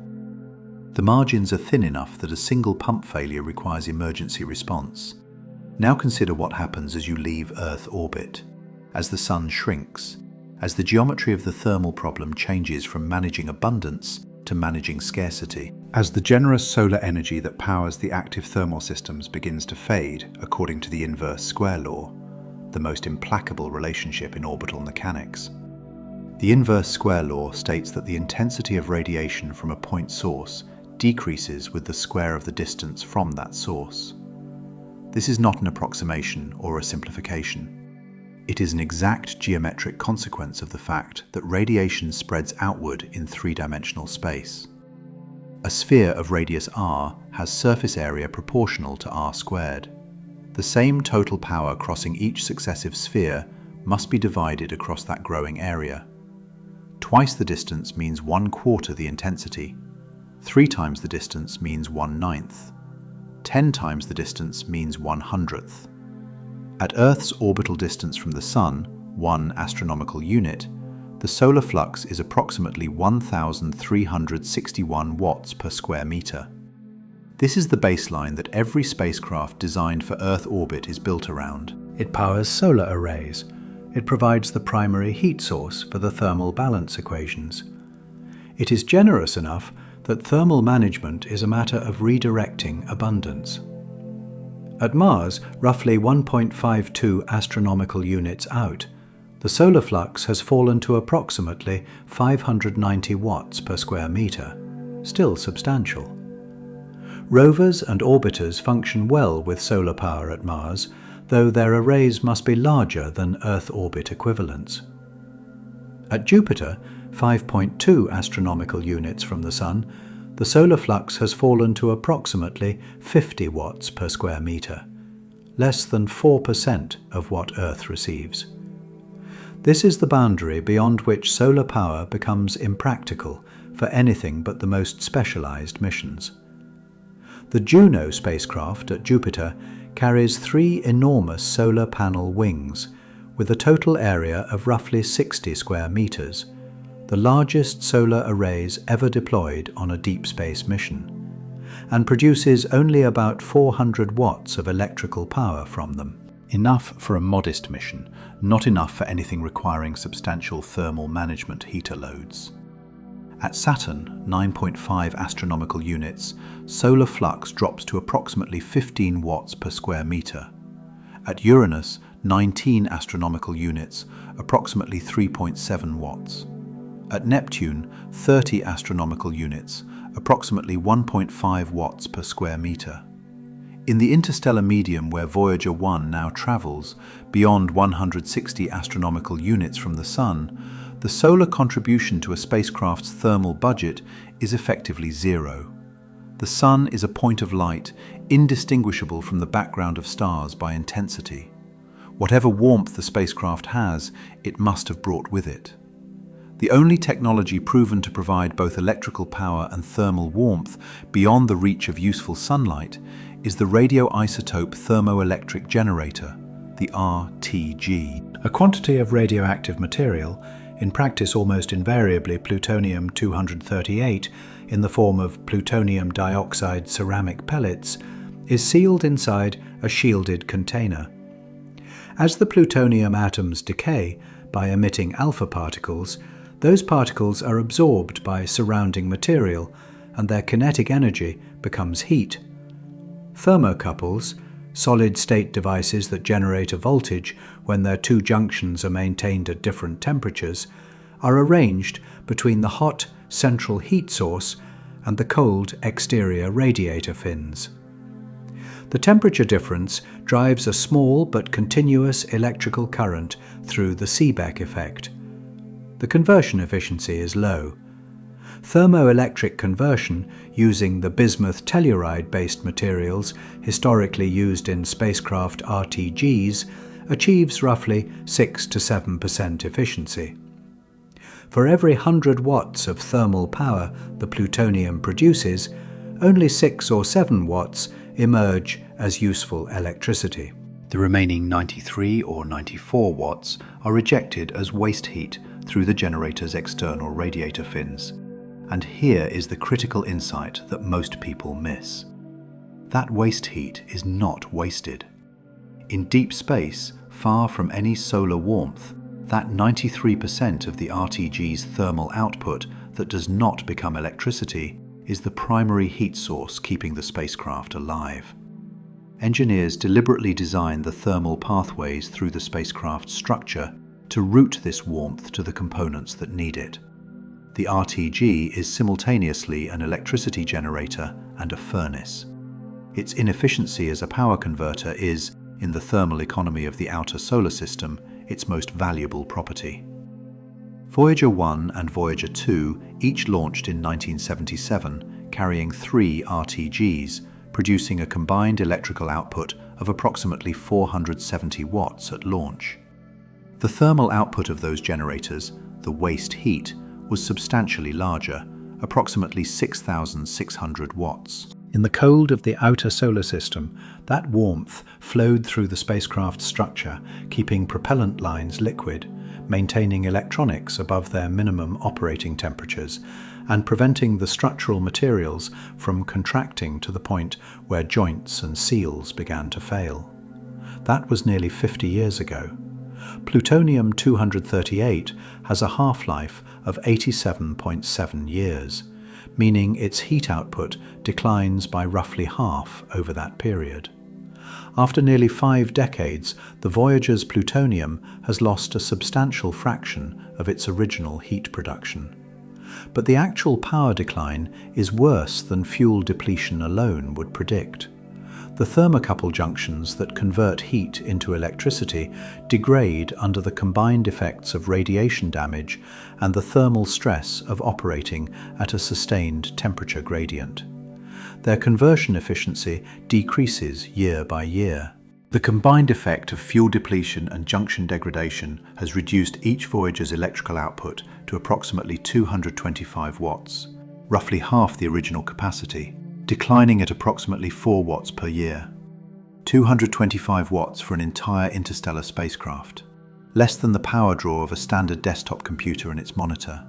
The margins are thin enough that a single pump failure requires emergency response. Now consider what happens as you leave Earth orbit, as the sun shrinks, as the geometry of the thermal problem changes from managing abundance to managing scarcity. As the generous solar energy that powers the active thermal systems begins to fade according to the inverse square law, the most implacable relationship in orbital mechanics. The inverse square law states that the intensity of radiation from a point source decreases with the square of the distance from that source. This is not an approximation or a simplification. It is an exact geometric consequence of the fact that radiation spreads outward in three-dimensional space. A sphere of radius r has surface area proportional to r squared. The same total power crossing each successive sphere must be divided across that growing area. Twice the distance means 1/4 the intensity. 3 times the distance means 1/9. 10 times the distance means 1/100th. At Earth's orbital distance from the Sun, 1 astronomical unit, the solar flux is approximately 1,361 watts per square meter. This is the baseline that every spacecraft designed for Earth orbit is built around. It powers solar arrays. It provides the primary heat source for the thermal balance equations. It is generous enough that thermal management is a matter of redirecting abundance. At Mars, roughly 1.52 astronomical units out, the solar flux has fallen to approximately 590 watts per square meter, still substantial. Rovers and orbiters function well with solar power at Mars, though their arrays must be larger than Earth orbit equivalents. At Jupiter, 5.2 astronomical units from the Sun, the solar flux has fallen to approximately 50 watts per square meter, less than 4% of what Earth receives. This is the boundary beyond which solar power becomes impractical for anything but the most specialized missions. The Juno spacecraft at Jupiter carries 3 enormous solar panel wings with a total area of roughly 60 square meters, the largest solar arrays ever deployed on a deep space mission, and produces only about 400 watts of electrical power from them. Enough for a modest mission, not enough for anything requiring substantial thermal management heater loads. At Saturn, 9.5 astronomical units, solar flux drops to approximately 15 watts per square meter. At Uranus, 19 astronomical units, approximately 3.7 watts. At Neptune, 30 astronomical units, approximately 1.5 watts per square meter. In the interstellar medium where Voyager 1 now travels, beyond 160 astronomical units from the Sun, the solar contribution to a spacecraft's thermal budget is effectively zero. The Sun is a point of light, indistinguishable from the background of stars by intensity. Whatever warmth the spacecraft has, it must have brought with it. The only technology proven to provide both electrical power and thermal warmth beyond the reach of useful sunlight is the radioisotope thermoelectric generator, the RTG. A quantity of radioactive material, in practice almost invariably plutonium-238 in the form of plutonium dioxide ceramic pellets, is sealed inside a shielded container. As the plutonium atoms decay by emitting alpha particles, those particles are absorbed by surrounding material and their kinetic energy becomes heat. Thermocouples, solid-state devices that generate a voltage when their 2 junctions are maintained at different temperatures, are arranged between the hot central heat source and the cold exterior radiator fins. The temperature difference drives a small but continuous electrical current through the Seebeck effect. The conversion efficiency is low. Thermoelectric conversion using the bismuth telluride-based materials historically used in spacecraft RTGs achieves roughly 6 to 7% efficiency. For every 100 watts of thermal power the plutonium produces, only 6 or 7 watts emerge as useful electricity. The remaining 93 or 94 watts are rejected as waste heat through the generator's external radiator fins. And here is the critical insight that most people miss. That waste heat is not wasted. In deep space, far from any solar warmth, that 93% of the RTG's thermal output that does not become electricity is the primary heat source keeping the spacecraft alive. Engineers deliberately design the thermal pathways through the spacecraft's structure to route this warmth to the components that need it. The RTG is simultaneously an electricity generator and a furnace. Its inefficiency as a power converter is, in the thermal economy of the outer solar system, its most valuable property. Voyager 1 and Voyager 2 each launched in 1977, carrying 3 RTGs, producing a combined electrical output of approximately 470 watts at launch. The thermal output of those generators, the waste heat, was substantially larger, approximately 6,600 watts. In the cold of the outer solar system, that warmth flowed through the spacecraft's structure, keeping propellant lines liquid, maintaining electronics above their minimum operating temperatures, and preventing the structural materials from contracting to the point where joints and seals began to fail. That was nearly 50 years ago. Plutonium-238 has a half-life of 87.7 years, meaning its heat output declines by roughly half over that period. After nearly 5 decades, the Voyager's plutonium has lost a substantial fraction of its original heat production. But the actual power decline is worse than fuel depletion alone would predict. The thermocouple junctions that convert heat into electricity degrade under the combined effects of radiation damage and the thermal stress of operating at a sustained temperature gradient. Their conversion efficiency decreases year by year. The combined effect of fuel depletion and junction degradation has reduced each Voyager's electrical output to approximately 225 watts, roughly half the original capacity, declining at approximately 4 watts per year. 225 watts for an entire interstellar spacecraft, less than the power draw of a standard desktop computer and its monitor.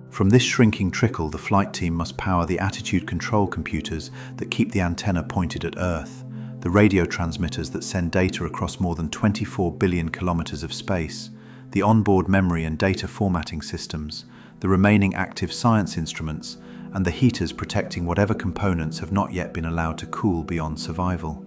From this shrinking trickle, the flight team must power the attitude control computers that keep the antenna pointed at Earth, the radio transmitters that send data across more than 24 billion kilometers of space, the onboard memory and data formatting systems, the remaining active science instruments, and the heaters protecting whatever components have not yet been allowed to cool beyond survival.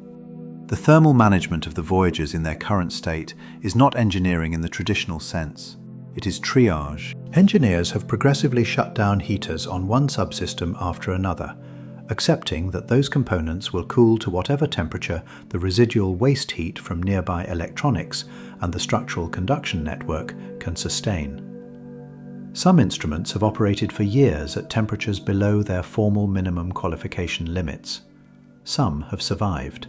The thermal management of the Voyagers in their current state is not engineering in the traditional sense. It is triage. Engineers have progressively shut down heaters on one subsystem after another, accepting that those components will cool to whatever temperature the residual waste heat from nearby electronics and the structural conduction network can sustain. Some instruments have operated for years at temperatures below their formal minimum qualification limits. Some have survived.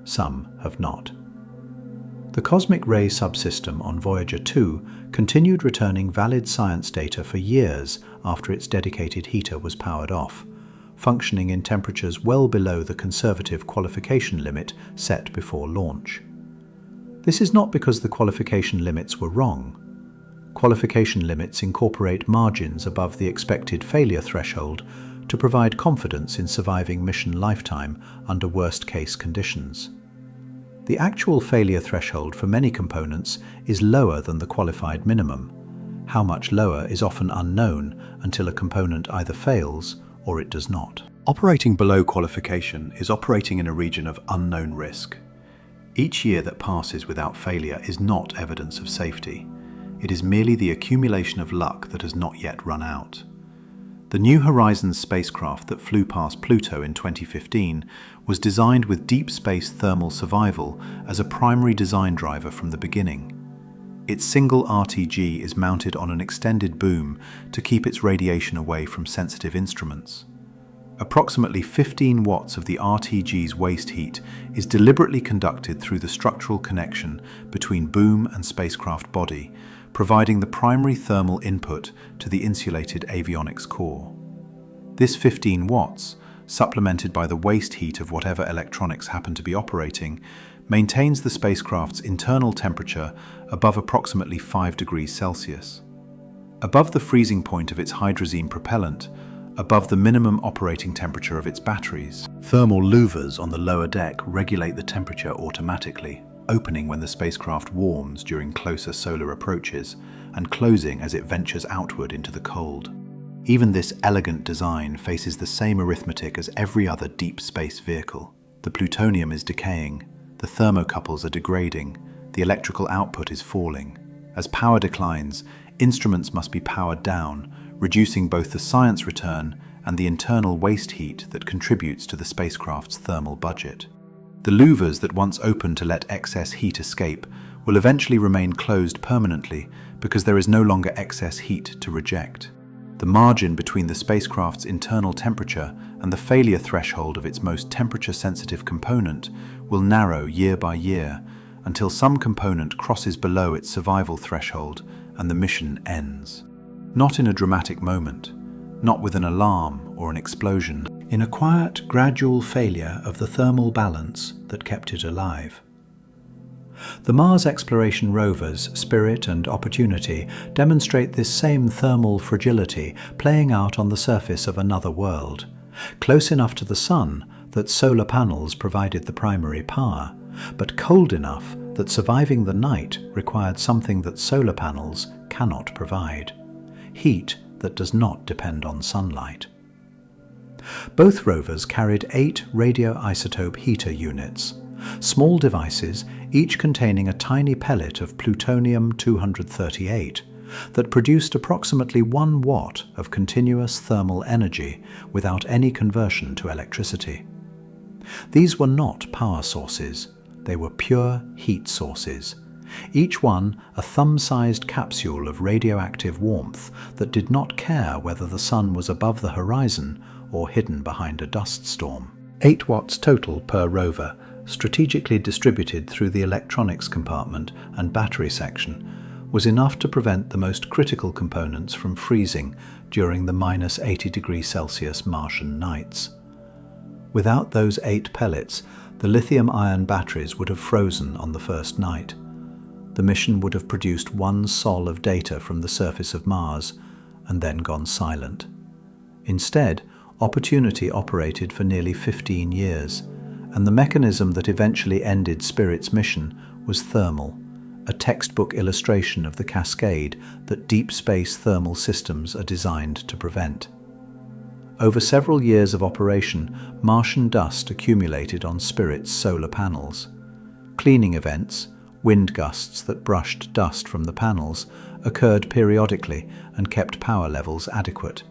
Some have not. The cosmic ray subsystem on Voyager 2 continued returning valid science data for years after its dedicated heater was powered off, functioning in temperatures well below the conservative qualification limit set before launch. This is not because the qualification limits were wrong. Qualification limits incorporate margins above the expected failure threshold to provide confidence in surviving mission lifetime under worst-case conditions. The actual failure threshold for many components is lower than the qualified minimum. How much lower is often unknown until a component either fails or it does not. Operating below qualification is operating in a region of unknown risk. Each year that passes without failure is not evidence of safety. It is merely the accumulation of luck that has not yet run out. The New Horizons spacecraft that flew past Pluto in 2015 was designed with deep space thermal survival as a primary design driver from the beginning. Its single RTG is mounted on an extended boom to keep its radiation away from sensitive instruments. Approximately 15 watts of the RTG's waste heat is deliberately conducted through the structural connection between boom and spacecraft body, providing the primary thermal input to the insulated avionics core. This 15 watts, supplemented by the waste heat of whatever electronics happen to be operating, maintains the spacecraft's internal temperature above approximately 5 degrees Celsius. Above the freezing point of its hydrazine propellant, above the minimum operating temperature of its batteries. Thermal louvers on the lower deck regulate the temperature automatically, opening when the spacecraft warms during closer solar approaches and closing as it ventures outward into the cold. Even this elegant design faces the same arithmetic as every other deep space vehicle. The plutonium is decaying, the thermocouples are degrading, the electrical output is falling. As power declines, instruments must be powered down, reducing both the science return and the internal waste heat that contributes to the spacecraft's thermal budget. The louvers that once opened to let excess heat escape will eventually remain closed permanently because there is no longer excess heat to reject. The margin between the spacecraft's internal temperature and the failure threshold of its most temperature-sensitive component will narrow year by year until some component crosses below its survival threshold and the mission ends. Not in a dramatic moment, not with an alarm or an explosion. In a quiet, gradual failure of the thermal balance that kept it alive. The Mars exploration rovers, Spirit and Opportunity, demonstrate this same thermal fragility playing out on the surface of another world, close enough to the Sun that solar panels provided the primary power, but cold enough that surviving the night required something that solar panels cannot provide: heat that does not depend on sunlight. Both rovers carried 8 radioisotope heater units, small devices each containing a tiny pellet of plutonium-238 that produced approximately 1 watt of continuous thermal energy without any conversion to electricity. These were not power sources, they were pure heat sources, each one a thumb-sized capsule of radioactive warmth that did not care whether the sun was above the horizon or hidden behind a dust storm. 8 watts total per rover, strategically distributed through the electronics compartment and battery section, was enough to prevent the most critical components from freezing during the -80°C Martian nights. Without those 8 pellets, the lithium-ion batteries would have frozen on the first night. The mission would have produced 1 sol of data from the surface of Mars and then gone silent. Instead, Opportunity operated for nearly 15 years, and the mechanism that eventually ended Spirit's mission was thermal, a textbook illustration of the cascade that deep space thermal systems are designed to prevent. Over several years of operation, Martian dust accumulated on Spirit's solar panels. Cleaning events, wind gusts that brushed dust from the panels, occurred periodically and kept power levels adequate.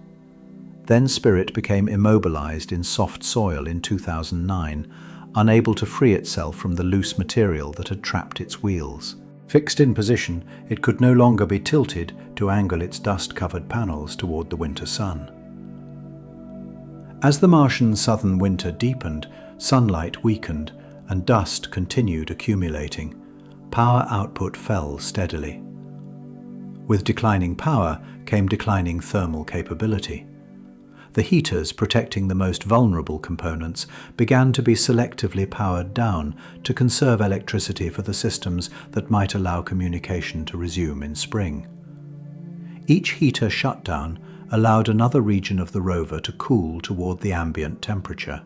Then Spirit became immobilized in soft soil in 2009, unable to free itself from the loose material that had trapped its wheels. Fixed in position, it could no longer be tilted to angle its dust-covered panels toward the winter sun. As the Martian southern winter deepened, sunlight weakened, and dust continued accumulating, power output fell steadily. With declining power came declining thermal capability. The heaters protecting the most vulnerable components began to be selectively powered down to conserve electricity for the systems that might allow communication to resume in spring. Each heater shutdown allowed another region of the rover to cool toward the ambient temperature.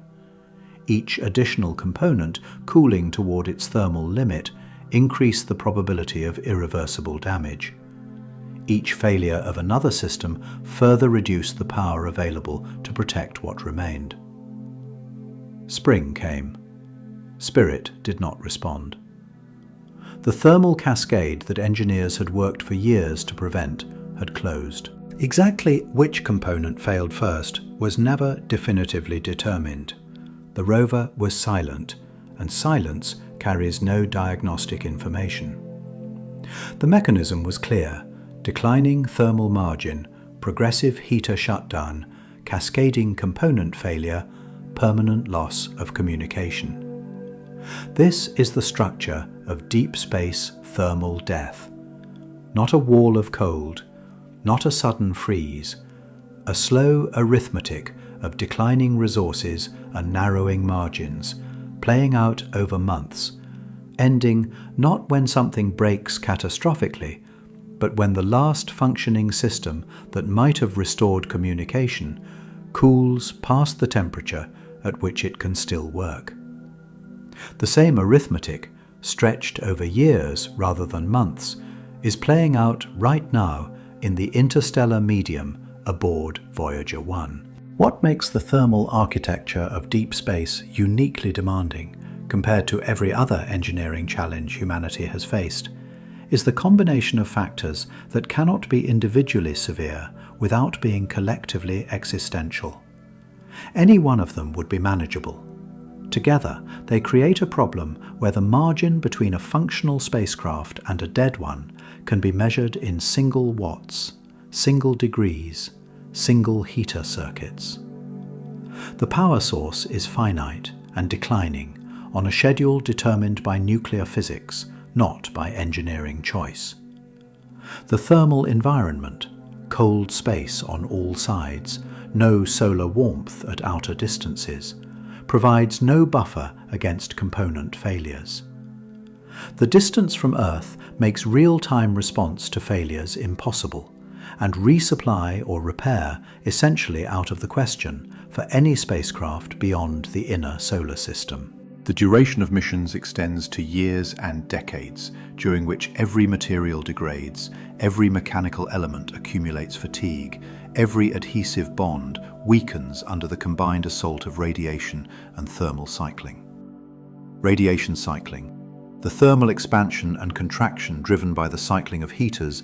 Each additional component cooling toward its thermal limit increased the probability of irreversible damage. Each failure of another system further reduced the power available to protect what remained. Spring came. Spirit did not respond. The thermal cascade that engineers had worked for years to prevent had closed. Exactly which component failed first was never definitively determined. The rover was silent, and silence carries no diagnostic information. The mechanism was clear: declining thermal margin, progressive heater shutdown, cascading component failure, permanent loss of communication. This is the structure of deep space thermal death. Not a wall of cold, not a sudden freeze, a slow arithmetic of declining resources and narrowing margins, playing out over months, ending not when something breaks catastrophically, but when the last functioning system that might have restored communication cools past the temperature at which it can still work. The same arithmetic, stretched over years rather than months, is playing out right now in the interstellar medium aboard Voyager 1. What makes the thermal architecture of deep space uniquely demanding compared to every other engineering challenge humanity has faced is the combination of factors that cannot be individually severe without being collectively existential. Any one of them would be manageable. Together, they create a problem where the margin between a functional spacecraft and a dead one can be measured in single watts, single degrees, single heater circuits. The power source is finite and declining on a schedule determined by nuclear physics, not by engineering choice. The thermal environment, cold space on all sides, no solar warmth at outer distances, provides no buffer against component failures. The distance from Earth makes real-time response to failures impossible, and resupply or repair essentially out of the question for any spacecraft beyond the inner solar system. The duration of missions extends to years and decades, during which every material degrades, every mechanical element accumulates fatigue, every adhesive bond weakens under the combined assault of radiation and thermal cycling. Radiation cycling, the thermal expansion and contraction driven by the cycling of heaters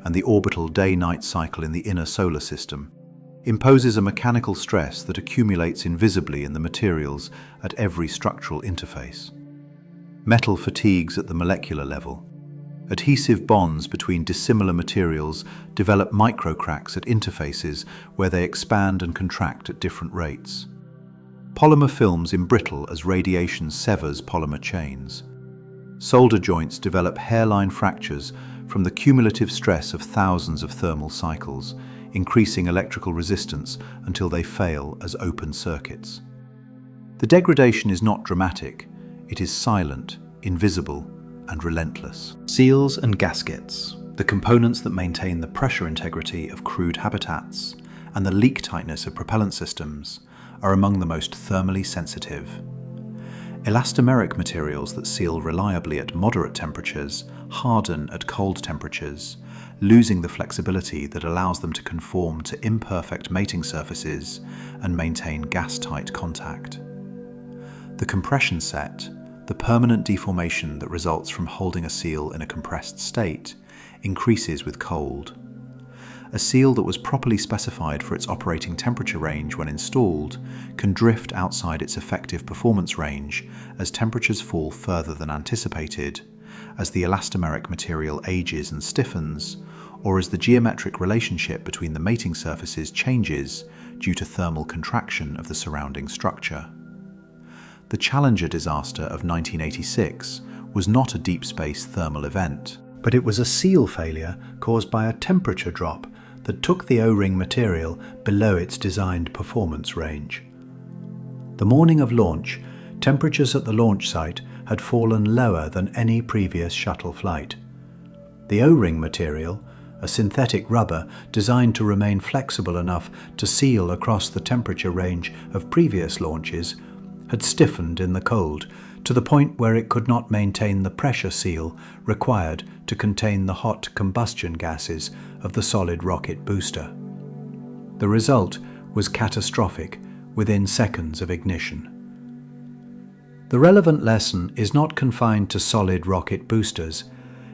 and the orbital day-night cycle in the inner solar system, imposes a mechanical stress that accumulates invisibly in the materials at every structural interface. Metal fatigues at the molecular level. Adhesive bonds between dissimilar materials develop microcracks at interfaces where they expand and contract at different rates. Polymer films embrittle as radiation severs polymer chains. Solder joints develop hairline fractures from the cumulative stress of thousands of thermal cycles, increasing electrical resistance until they fail as open circuits. The degradation is not dramatic, it is silent, invisible, and relentless. Seals and gaskets, the components that maintain the pressure integrity of crewed habitats and the leak tightness of propellant systems, are among the most thermally sensitive. Elastomeric materials that seal reliably at moderate temperatures harden at cold temperatures, losing the flexibility that allows them to conform to imperfect mating surfaces and maintain gas-tight contact. The compression set, the permanent deformation that results from holding a seal in a compressed state, increases with cold. A seal that was properly specified for its operating temperature range when installed can drift outside its effective performance range as temperatures fall further than anticipated, as the elastomeric material ages and stiffens, or as the geometric relationship between the mating surfaces changes due to thermal contraction of the surrounding structure. The Challenger disaster of 1986 was not a deep space thermal event, but it was a seal failure caused by a temperature drop that took the O-ring material below its designed performance range. The morning of launch, temperatures at the launch site had fallen lower than any previous shuttle flight. The O-ring material, a synthetic rubber designed to remain flexible enough to seal across the temperature range of previous launches, had stiffened in the cold to the point where it could not maintain the pressure seal required to contain the hot combustion gases of the solid rocket booster. The result was catastrophic within seconds of ignition. The relevant lesson is not confined to solid rocket boosters.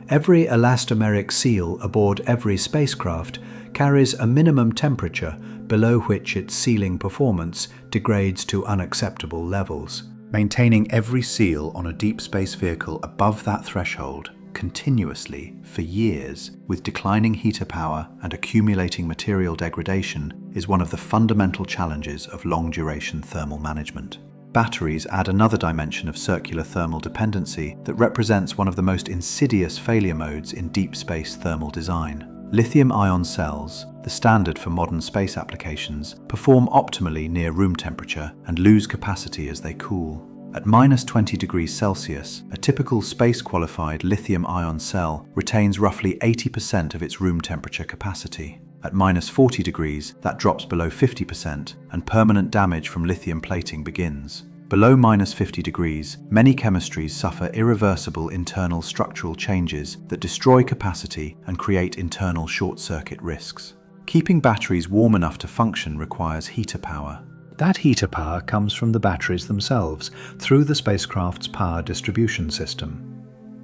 Every elastomeric seal aboard every spacecraft carries a minimum temperature below which its sealing performance degrades to unacceptable levels. Maintaining every seal on a deep space vehicle above that threshold continuously for years with declining heater power and accumulating material degradation is one of the fundamental challenges of long-duration thermal management. Batteries add another dimension of circular thermal dependency that represents one of the most insidious failure modes in deep space thermal design. Lithium-ion cells, the standard for modern space applications, perform optimally near room temperature and lose capacity as they cool. At -20 degrees Celsius, a typical space-qualified lithium-ion cell retains roughly 80% of its room temperature capacity. At -40 degrees, that drops below 50% and permanent damage from lithium plating begins. Below -50 degrees, many chemistries suffer irreversible internal structural changes that destroy capacity and create internal short-circuit risks. Keeping batteries warm enough to function requires heater power. That heater power comes from the batteries themselves through the spacecraft's power distribution system.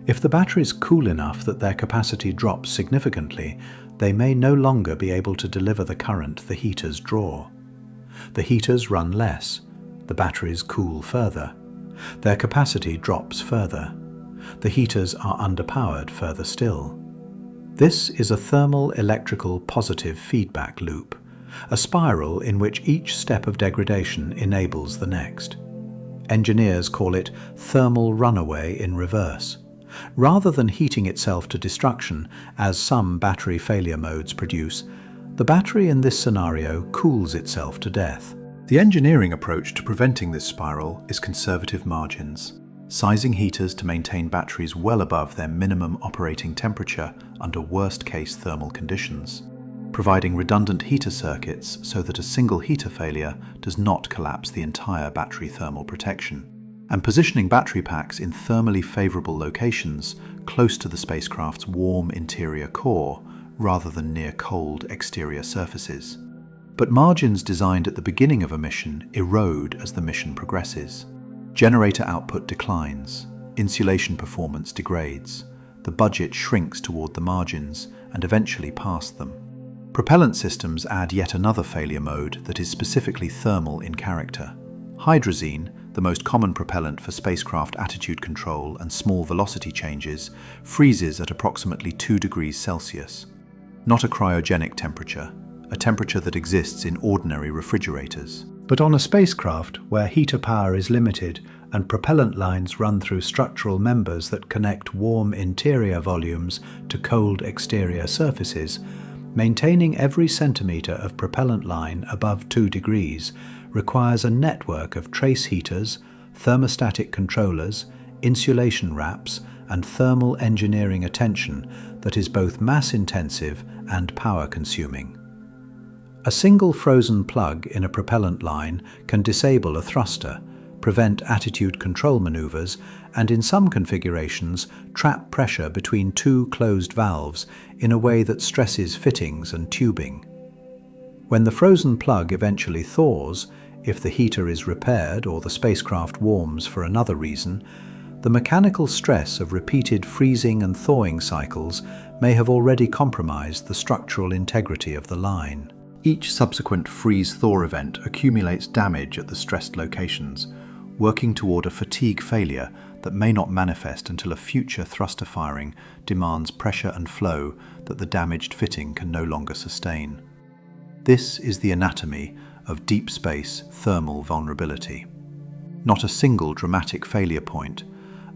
If the batteries cool enough that their capacity drops significantly, they may no longer be able to deliver the current the heaters draw. The heaters run less, the batteries cool further. Their capacity drops further. The heaters are underpowered further still. This is a thermal-electrical positive feedback loop, a spiral in which each step of degradation enables the next. Engineers call it thermal runaway in reverse. Rather than heating itself to destruction, as some battery failure modes produce, the battery in this scenario cools itself to death. The engineering approach to preventing this spiral is conservative margins, sizing heaters to maintain batteries well above their minimum operating temperature under worst-case thermal conditions, providing redundant heater circuits so that a single heater failure does not collapse the entire battery thermal protection, and positioning battery packs in thermally favorable locations close to the spacecraft's warm interior core rather than near cold exterior surfaces. But margins designed at the beginning of a mission erode as the mission progresses. Generator output declines, insulation performance degrades, the budget shrinks toward the margins and eventually past them. Propellant systems add yet another failure mode that is specifically thermal in character. Hydrazine, the most common propellant for spacecraft attitude control and small velocity changes, freezes at approximately 2 degrees Celsius. Not a cryogenic temperature, a temperature that exists in ordinary refrigerators. But on a spacecraft where heater power is limited and propellant lines run through structural members that connect warm interior volumes to cold exterior surfaces, maintaining every centimetre of propellant line above 2 degrees requires a network of trace heaters, thermostatic controllers, insulation wraps, and thermal engineering attention that is both mass-intensive and power-consuming. A single frozen plug in a propellant line can disable a thruster, prevent attitude control maneuvers, and in some configurations trap pressure between 2 closed valves in a way that stresses fittings and tubing. When the frozen plug eventually thaws, if the heater is repaired or the spacecraft warms for another reason, the mechanical stress of repeated freezing and thawing cycles may have already compromised the structural integrity of the line. Each subsequent freeze-thaw event accumulates damage at the stressed locations, working toward a fatigue failure that may not manifest until a future thruster firing demands pressure and flow that the damaged fitting can no longer sustain. This is the anatomy of deep space thermal vulnerability. Not a single dramatic failure point,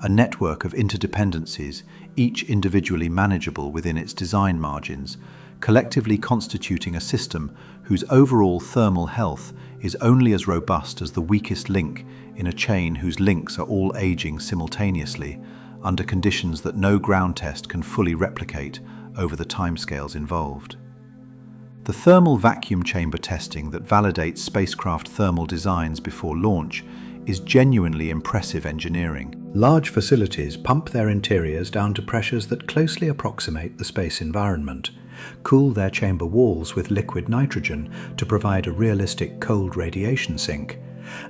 a network of interdependencies, each individually manageable within its design margins, collectively constituting a system whose overall thermal health is only as robust as the weakest link in a chain whose links are all aging simultaneously under conditions that no ground test can fully replicate over the timescales involved. The thermal vacuum chamber testing that validates spacecraft thermal designs before launch is genuinely impressive engineering. Large facilities pump their interiors down to pressures that closely approximate the space environment, cool their chamber walls with liquid nitrogen to provide a realistic cold radiation sink,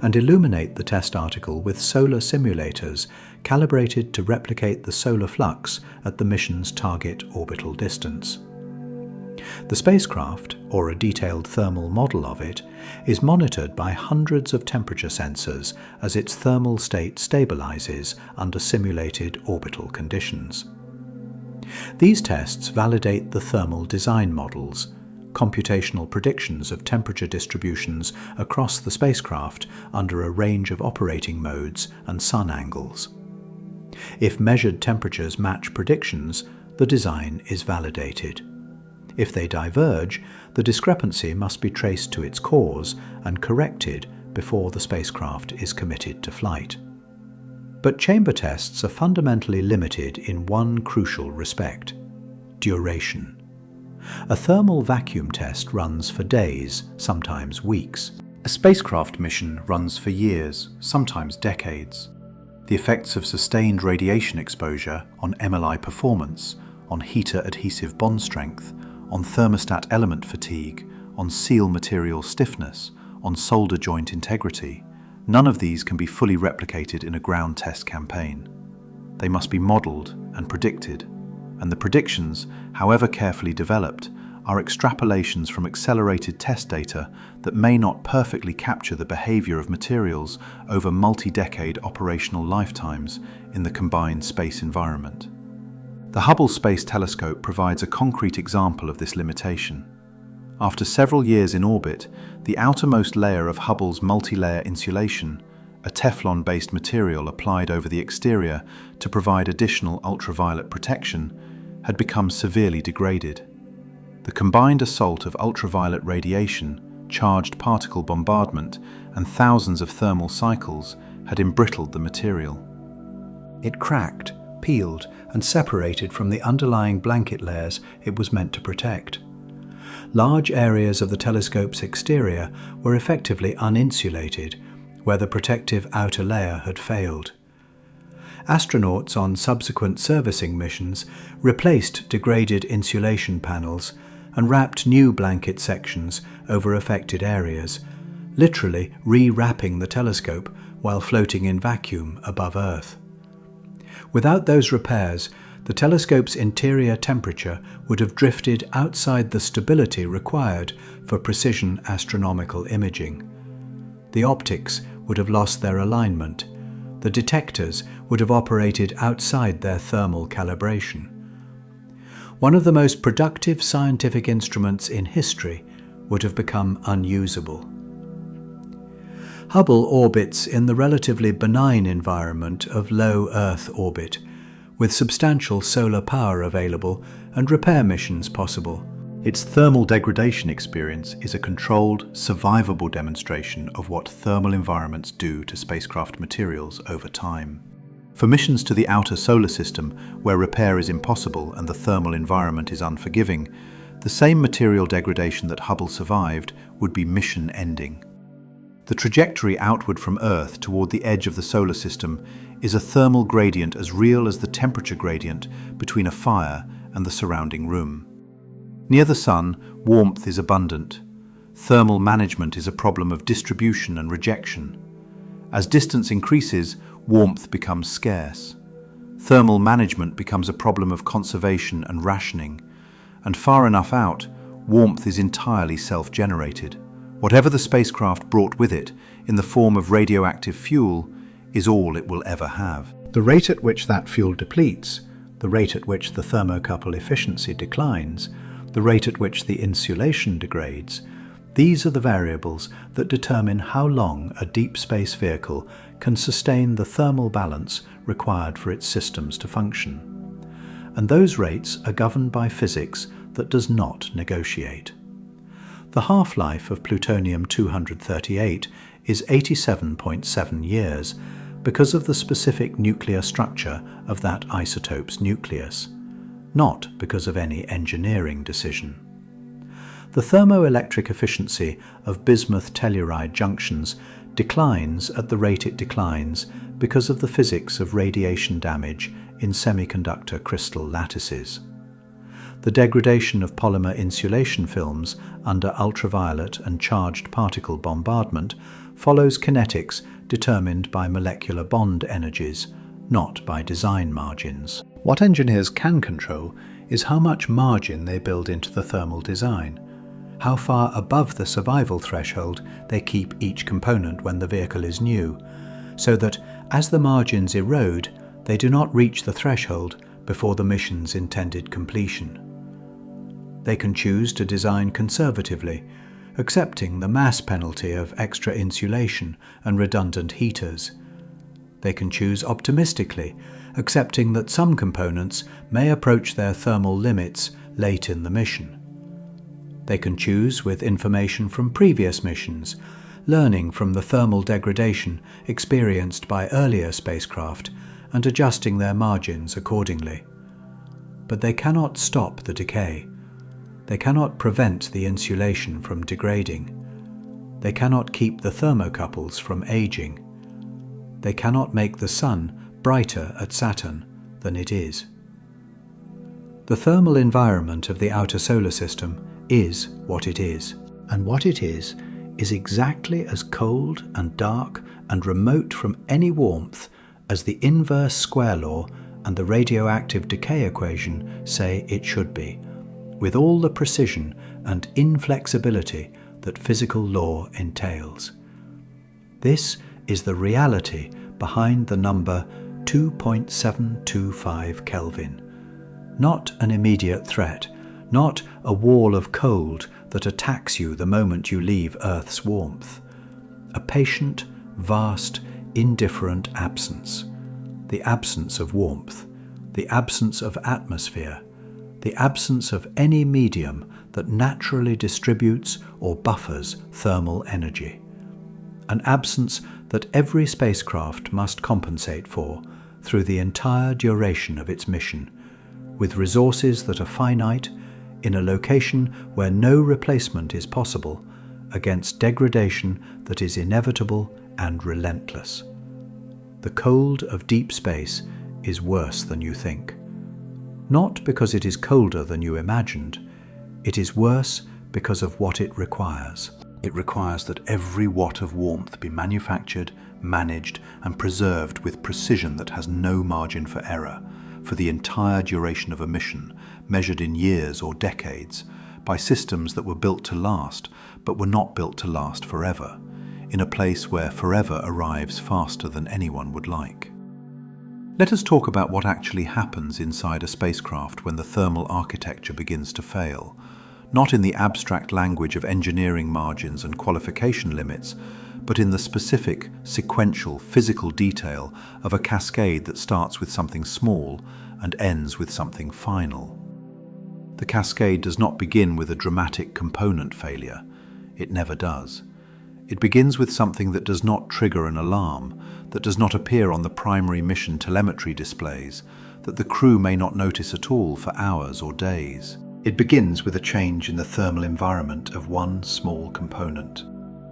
and illuminate the test article with solar simulators calibrated to replicate the solar flux at the mission's target orbital distance. The spacecraft, or a detailed thermal model of it, is monitored by hundreds of temperature sensors as its thermal state stabilizes under simulated orbital conditions. These tests validate the thermal design models, computational predictions of temperature distributions across the spacecraft under a range of operating modes and sun angles. If measured temperatures match predictions, the design is validated. If they diverge, the discrepancy must be traced to its cause and corrected before the spacecraft is committed to flight. But chamber tests are fundamentally limited in one crucial respect: duration. A thermal vacuum test runs for days, sometimes weeks. A spacecraft mission runs for years, sometimes decades. The effects of sustained radiation exposure on MLI performance, on heater adhesive bond strength, on thermostat element fatigue, on seal material stiffness, on solder joint integrity, none of these can be fully replicated in a ground test campaign. They must be modelled and predicted, and the predictions, however carefully developed, are extrapolations from accelerated test data that may not perfectly capture the behaviour of materials over multi-decade operational lifetimes in the combined space environment. The Hubble Space Telescope provides a concrete example of this limitation. After several years in orbit, the outermost layer of Hubble's multi-layer insulation, a Teflon-based material applied over the exterior to provide additional ultraviolet protection, had become severely degraded. The combined assault of ultraviolet radiation, charged particle bombardment, and thousands of thermal cycles had embrittled the material. It cracked, peeled, and separated from the underlying blanket layers it was meant to protect. Large areas of the telescope's exterior were effectively uninsulated, where the protective outer layer had failed. Astronauts on subsequent servicing missions replaced degraded insulation panels and wrapped new blanket sections over affected areas, literally re-wrapping the telescope while floating in vacuum above Earth. Without those repairs, the telescope's interior temperature would have drifted outside the stability required for precision astronomical imaging. The optics would have lost their alignment. The detectors would have operated outside their thermal calibration. One of the most productive scientific instruments in history would have become unusable. Hubble orbits in the relatively benign environment of low Earth orbit, with substantial solar power available and repair missions possible. Its thermal degradation experience is a controlled, survivable demonstration of what thermal environments do to spacecraft materials over time. For missions to the outer solar system, where repair is impossible and the thermal environment is unforgiving, the same material degradation that Hubble survived would be mission-ending. The trajectory outward from Earth toward the edge of the solar system is a thermal gradient as real as the temperature gradient between a fire and the surrounding room. Near the Sun, warmth is abundant. Thermal management is a problem of distribution and rejection. As distance increases, warmth becomes scarce. Thermal management becomes a problem of conservation and rationing. And far enough out, warmth is entirely self-generated. Whatever the spacecraft brought with it, in the form of radioactive fuel, is all it will ever have. The rate at which that fuel depletes, the rate at which the thermocouple efficiency declines, the rate at which the insulation degrades, these are the variables that determine how long a deep space vehicle can sustain the thermal balance required for its systems to function. And those rates are governed by physics that does not negotiate. The half-life of plutonium-238 is 87.7 years because of the specific nuclear structure of that isotope's nucleus, not because of any engineering decision. The thermoelectric efficiency of bismuth telluride junctions declines at the rate it declines because of the physics of radiation damage in semiconductor crystal lattices. The degradation of polymer insulation films under ultraviolet and charged particle bombardment follows kinetics determined by molecular bond energies, not by design margins. What engineers can control is how much margin they build into the thermal design, how far above the survival threshold they keep each component when the vehicle is new, so that as the margins erode, they do not reach the threshold before the mission's intended completion. They can choose to design conservatively, accepting the mass penalty of extra insulation and redundant heaters. They can choose optimistically, accepting that some components may approach their thermal limits late in the mission. They can choose with information from previous missions, learning from the thermal degradation experienced by earlier spacecraft and adjusting their margins accordingly. But they cannot stop the decay. They cannot prevent the insulation from degrading. They cannot keep the thermocouples from aging. They cannot make the Sun brighter at Saturn than it is. The thermal environment of the outer solar system is what it is, and what it is exactly as cold and dark and remote from any warmth as the inverse square law and the radioactive decay equation say it should be, with all the precision and inflexibility that physical law entails. This is the reality behind the number 2.725 Kelvin. Not an immediate threat, not a wall of cold that attacks you the moment you leave Earth's warmth. A patient, vast, indifferent absence. The absence of warmth, the absence of atmosphere, the absence of any medium that naturally distributes or buffers thermal energy. An absence that every spacecraft must compensate for through the entire duration of its mission, with resources that are finite, in a location where no replacement is possible, against degradation that is inevitable and relentless. The cold of deep space is worse than you think. Not because it is colder than you imagined, it is worse because of what it requires. It requires that every watt of warmth be manufactured, managed, and preserved with precision that has no margin for error, for the entire duration of a mission, measured in years or decades, by systems that were built to last, but were not built to last forever, in a place where forever arrives faster than anyone would like. Let us talk about what actually happens inside a spacecraft when the thermal architecture begins to fail, not in the abstract language of engineering margins and qualification limits, but in the specific, sequential, physical detail of a cascade that starts with something small and ends with something final. The cascade does not begin with a dramatic component failure. It never does. It begins with something that does not trigger an alarm, that does not appear on the primary mission telemetry displays, that the crew may not notice at all for hours or days. It begins with a change in the thermal environment of one small component.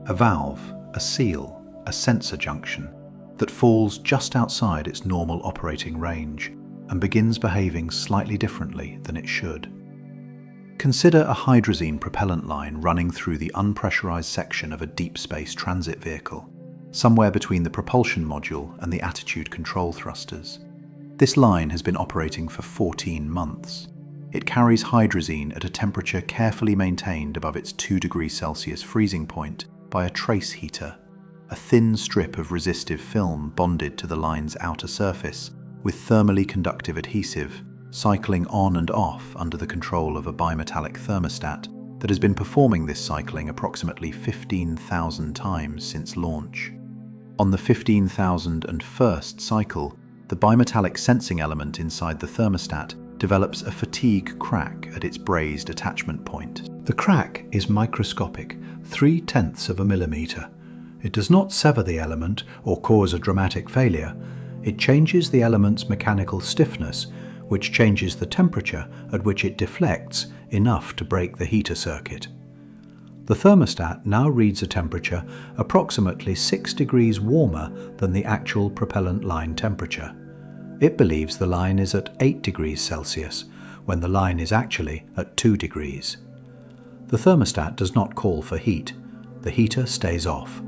A valve, a seal, a sensor junction that falls just outside its normal operating range and begins behaving slightly differently than it should. Consider a hydrazine propellant line running through the unpressurized section of a deep space transit vehicle, somewhere between the propulsion module and the attitude control thrusters. This line has been operating for 14 months. It carries hydrazine at a temperature carefully maintained above its 2 degrees Celsius freezing point by a trace heater, a thin strip of resistive film bonded to the line's outer surface with thermally conductive adhesive, cycling on and off under the control of a bimetallic thermostat that has been performing this cycling approximately 15,000 times since launch. On the 15,001st cycle, the bimetallic sensing element inside the thermostat develops a fatigue crack at its brazed attachment point. The crack is microscopic, 0.3 of a millimeter. It does not sever the element or cause a dramatic failure. It changes the element's mechanical stiffness, which changes the temperature at which it deflects enough to break the heater circuit. The thermostat now reads a temperature approximately 6 degrees warmer than the actual propellant line temperature. It believes the line is at 8 degrees Celsius, when the line is actually at 2 degrees. The thermostat does not call for heat. The heater stays off.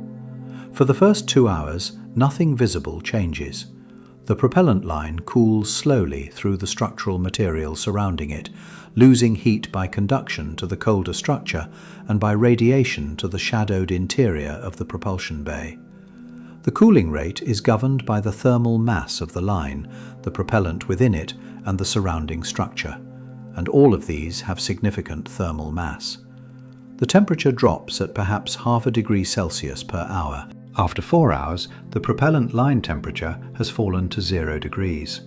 For the first 2 hours, nothing visible changes. The propellant line cools slowly through the structural material surrounding it, losing heat by conduction to the colder structure and by radiation to the shadowed interior of the propulsion bay. The cooling rate is governed by the thermal mass of the line, the propellant within it, and the surrounding structure, and all of these have significant thermal mass. The temperature drops at perhaps 0.5 degree Celsius per hour. After 4 hours, the propellant line temperature has fallen to 0 degrees.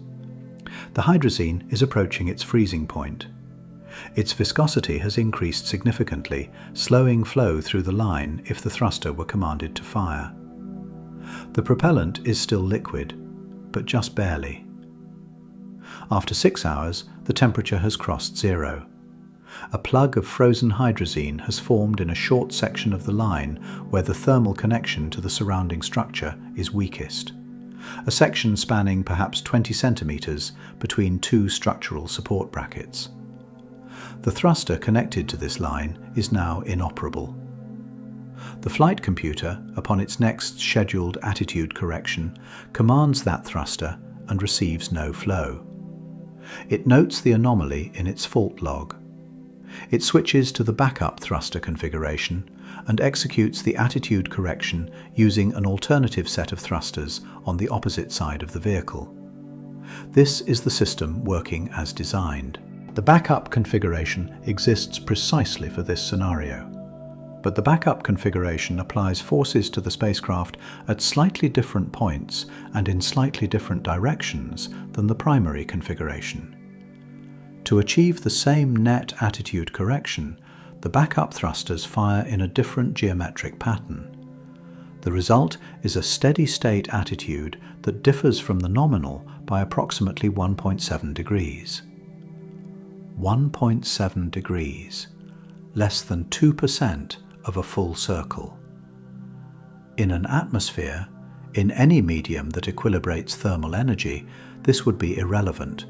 The hydrazine is approaching its freezing point. Its viscosity has increased significantly, slowing flow through the line if the thruster were commanded to fire. The propellant is still liquid, but just barely. After 6 hours, the temperature has crossed 0. A plug of frozen hydrazine has formed in a short section of the line where the thermal connection to the surrounding structure is weakest. A section spanning perhaps 20 centimeters between 2 structural support brackets. The thruster connected to this line is now inoperable. The flight computer, upon its next scheduled attitude correction, commands that thruster and receives no flow. It notes the anomaly in its fault log. It switches to the backup thruster configuration and executes the attitude correction using an alternative set of thrusters on the opposite side of the vehicle. This is the system working as designed. The backup configuration exists precisely for this scenario. But the backup configuration applies forces to the spacecraft at slightly different points and in slightly different directions than the primary configuration. To achieve the same net attitude correction, the backup thrusters fire in a different geometric pattern. The result is a steady-state attitude that differs from the nominal by approximately 1.7 degrees. 1.7 degrees, less than 2% of a full circle. In an atmosphere, in any medium that equilibrates thermal energy, this would be irrelevant.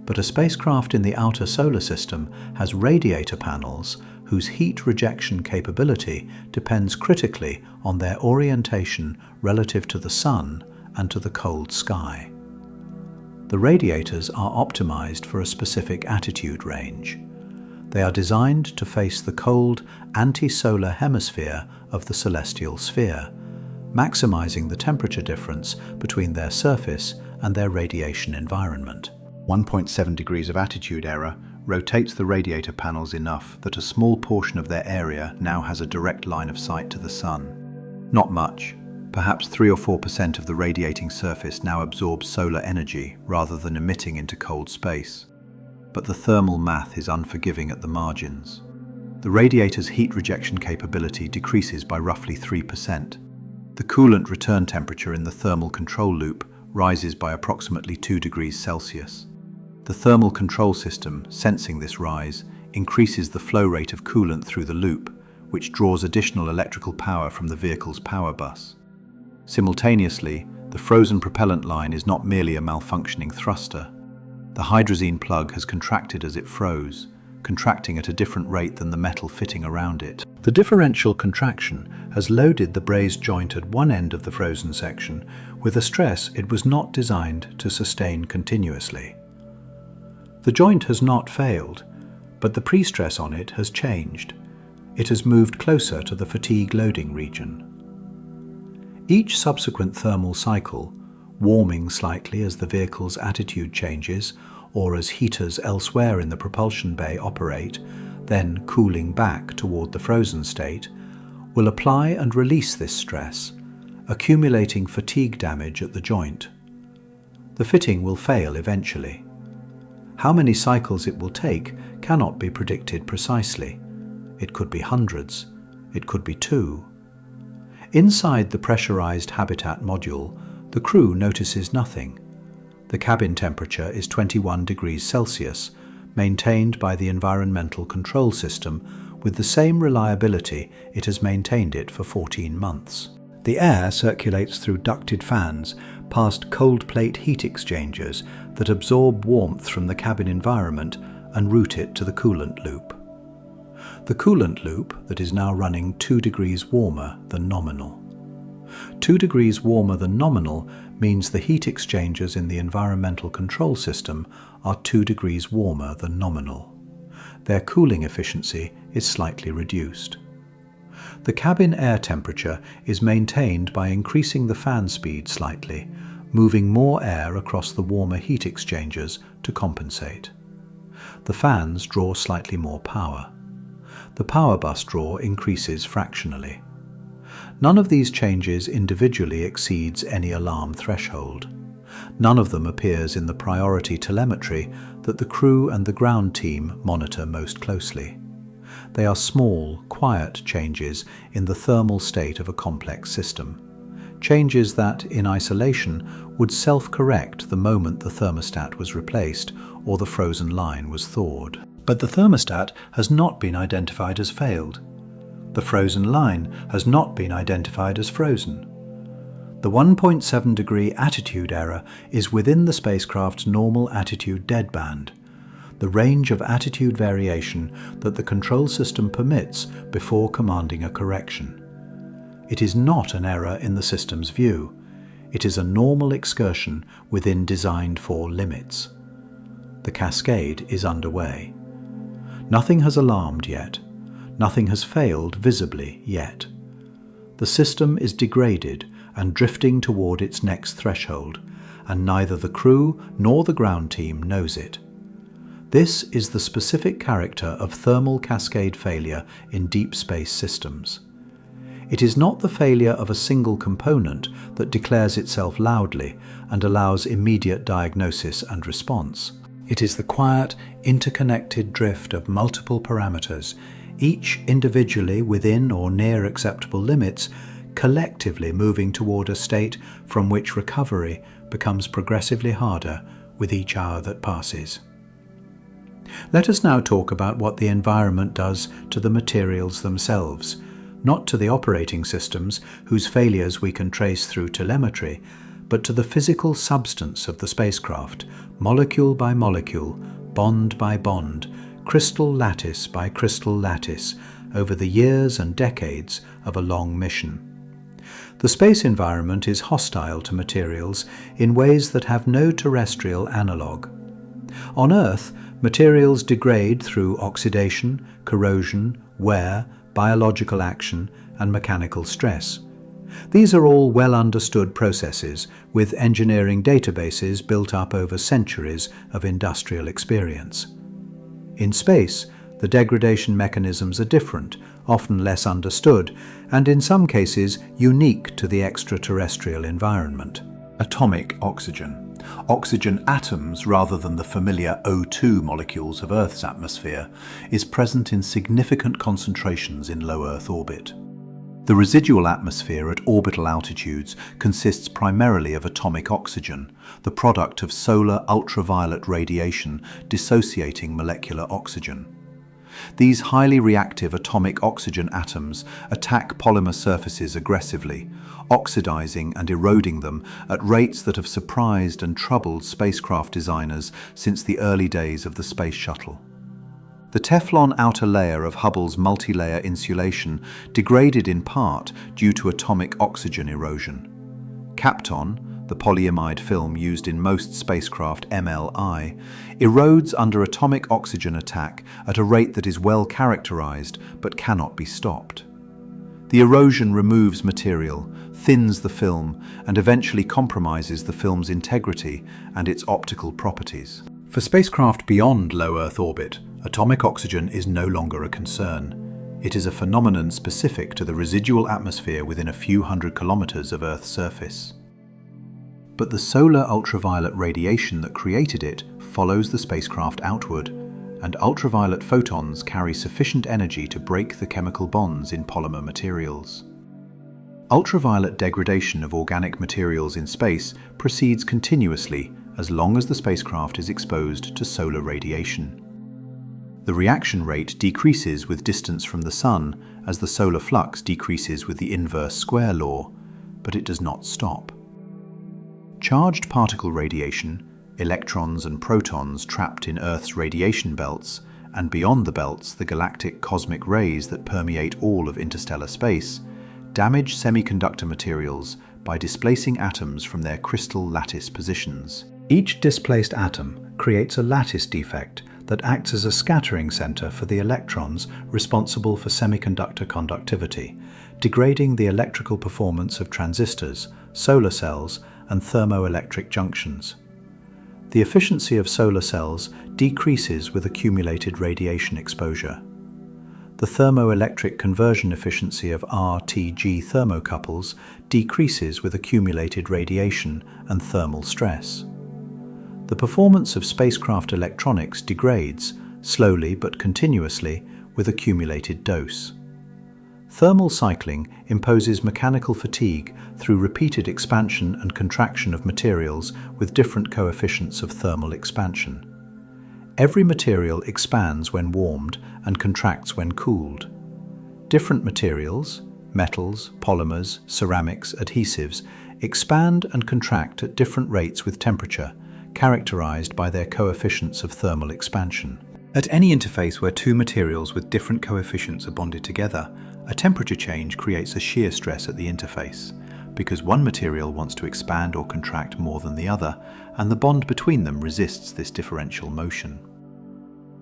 But a spacecraft in the outer solar system has radiator panels whose heat rejection capability depends critically on their orientation relative to the sun and to the cold sky. The radiators are optimized for a specific attitude range. They are designed to face the cold, anti-solar hemisphere of the celestial sphere, maximizing the temperature difference between their surface and their radiation environment. 1.7 degrees of attitude error rotates the radiator panels enough that a small portion of their area now has a direct line of sight to the sun. Not much. Perhaps 3 or 4% of the radiating surface now absorbs solar energy rather than emitting into cold space. But the thermal math is unforgiving at the margins. The radiator's heat rejection capability decreases by roughly 3%. The coolant return temperature in the thermal control loop rises by approximately 2 degrees Celsius. The thermal control system, sensing this rise, increases the flow rate of coolant through the loop, which draws additional electrical power from the vehicle's power bus. Simultaneously, the frozen propellant line is not merely a malfunctioning thruster. The hydrazine plug has contracted as it froze, contracting at a different rate than the metal fitting around it. The differential contraction has loaded the brazed joint at one end of the frozen section with a stress it was not designed to sustain continuously. The joint has not failed, but the pre-stress on it has changed. It has moved closer to the fatigue loading region. Each subsequent thermal cycle, warming slightly as the vehicle's attitude changes or as heaters elsewhere in the propulsion bay operate, then cooling back toward the frozen state, will apply and release this stress, accumulating fatigue damage at the joint. The fitting will fail eventually. How many cycles it will take cannot be predicted precisely. It could be hundreds, it could be 2. Inside the pressurized habitat module, the crew notices nothing. The cabin temperature is 21 degrees Celsius, maintained by the environmental control system with the same reliability it has maintained it for 14 months. The air circulates through ducted fans past cold plate heat exchangers that absorb warmth from the cabin environment and route it to the coolant loop. The coolant loop that is now running 2 degrees warmer than nominal. 2 degrees warmer than nominal means the heat exchangers in the environmental control system are 2 degrees warmer than nominal. Their cooling efficiency is slightly reduced. The cabin air temperature is maintained by increasing the fan speed slightly, moving more air across the warmer heat exchangers to compensate. The fans draw slightly more power. The power bus draw increases fractionally. None of these changes individually exceeds any alarm threshold. None of them appears in the priority telemetry that the crew and the ground team monitor most closely. They are small, quiet changes in the thermal state of a complex system. Changes that, in isolation, would self-correct the moment the thermostat was replaced or the frozen line was thawed. But the thermostat has not been identified as failed. The frozen line has not been identified as frozen. The 1.7 degree attitude error is within the spacecraft's normal attitude deadband, the range of attitude variation that the control system permits before commanding a correction. It is not an error in the system's view. It is a normal excursion within designed-for limits. The cascade is underway. Nothing has alarmed yet. Nothing has failed visibly yet. The system is degraded and drifting toward its next threshold, and neither the crew nor the ground team knows it. This is the specific character of thermal cascade failure in deep space systems. It is not the failure of a single component that declares itself loudly and allows immediate diagnosis and response. It is the quiet, interconnected drift of multiple parameters, each individually within or near acceptable limits, collectively moving toward a state from which recovery becomes progressively harder with each hour that passes. Let us now talk about what the environment does to the materials themselves, not to the operating systems whose failures we can trace through telemetry, but to the physical substance of the spacecraft, molecule by molecule, bond by bond, crystal lattice by crystal lattice, over the years and decades of a long mission. The space environment is hostile to materials in ways that have no terrestrial analogue. On Earth, materials degrade through oxidation, corrosion, wear, biological action, and mechanical stress. These are all well understood processes with engineering databases built up over centuries of industrial experience. In space, the degradation mechanisms are different, often less understood, and in some cases unique to the extraterrestrial environment. Atomic oxygen. Oxygen atoms, rather than the familiar O2 molecules of Earth's atmosphere, is present in significant concentrations in low Earth orbit. The residual atmosphere at orbital altitudes consists primarily of atomic oxygen, the product of solar ultraviolet radiation dissociating molecular oxygen. These highly reactive atomic oxygen atoms attack polymer surfaces aggressively, oxidizing and eroding them at rates that have surprised and troubled spacecraft designers since the early days of the Space Shuttle. The Teflon outer layer of Hubble's multi-layer insulation degraded in part due to atomic oxygen erosion. Kapton, the polyimide film used in most spacecraft MLI, erodes under atomic oxygen attack at a rate that is well characterized but cannot be stopped. The erosion removes material, thins the film, and eventually compromises the film's integrity and its optical properties. For spacecraft beyond low Earth orbit, atomic oxygen is no longer a concern. It is a phenomenon specific to the residual atmosphere within a few hundred kilometers of Earth's surface. But the solar ultraviolet radiation that created it follows the spacecraft outward, and ultraviolet photons carry sufficient energy to break the chemical bonds in polymer materials. Ultraviolet degradation of organic materials in space proceeds continuously as long as the spacecraft is exposed to solar radiation. The reaction rate decreases with distance from the Sun as the solar flux decreases with the inverse square law, but it does not stop. Charged particle radiation, electrons and protons trapped in Earth's radiation belts, and beyond the belts the galactic cosmic rays that permeate all of interstellar space, damage semiconductor materials by displacing atoms from their crystal lattice positions. Each displaced atom creates a lattice defect that acts as a scattering center for the electrons responsible for semiconductor conductivity, degrading the electrical performance of transistors, solar cells, and thermoelectric junctions. The efficiency of solar cells decreases with accumulated radiation exposure. The thermoelectric conversion efficiency of RTG thermocouples decreases with accumulated radiation and thermal stress. The performance of spacecraft electronics degrades, slowly but continuously, with accumulated dose. Thermal cycling imposes mechanical fatigue through repeated expansion and contraction of materials with different coefficients of thermal expansion. Every material expands when warmed and contracts when cooled. Different materials, metals, polymers, ceramics, adhesives, expand and contract at different rates with temperature, characterized by their coefficients of thermal expansion. At any interface where two materials with different coefficients are bonded together, a temperature change creates a shear stress at the interface, because one material wants to expand or contract more than the other, and the bond between them resists this differential motion.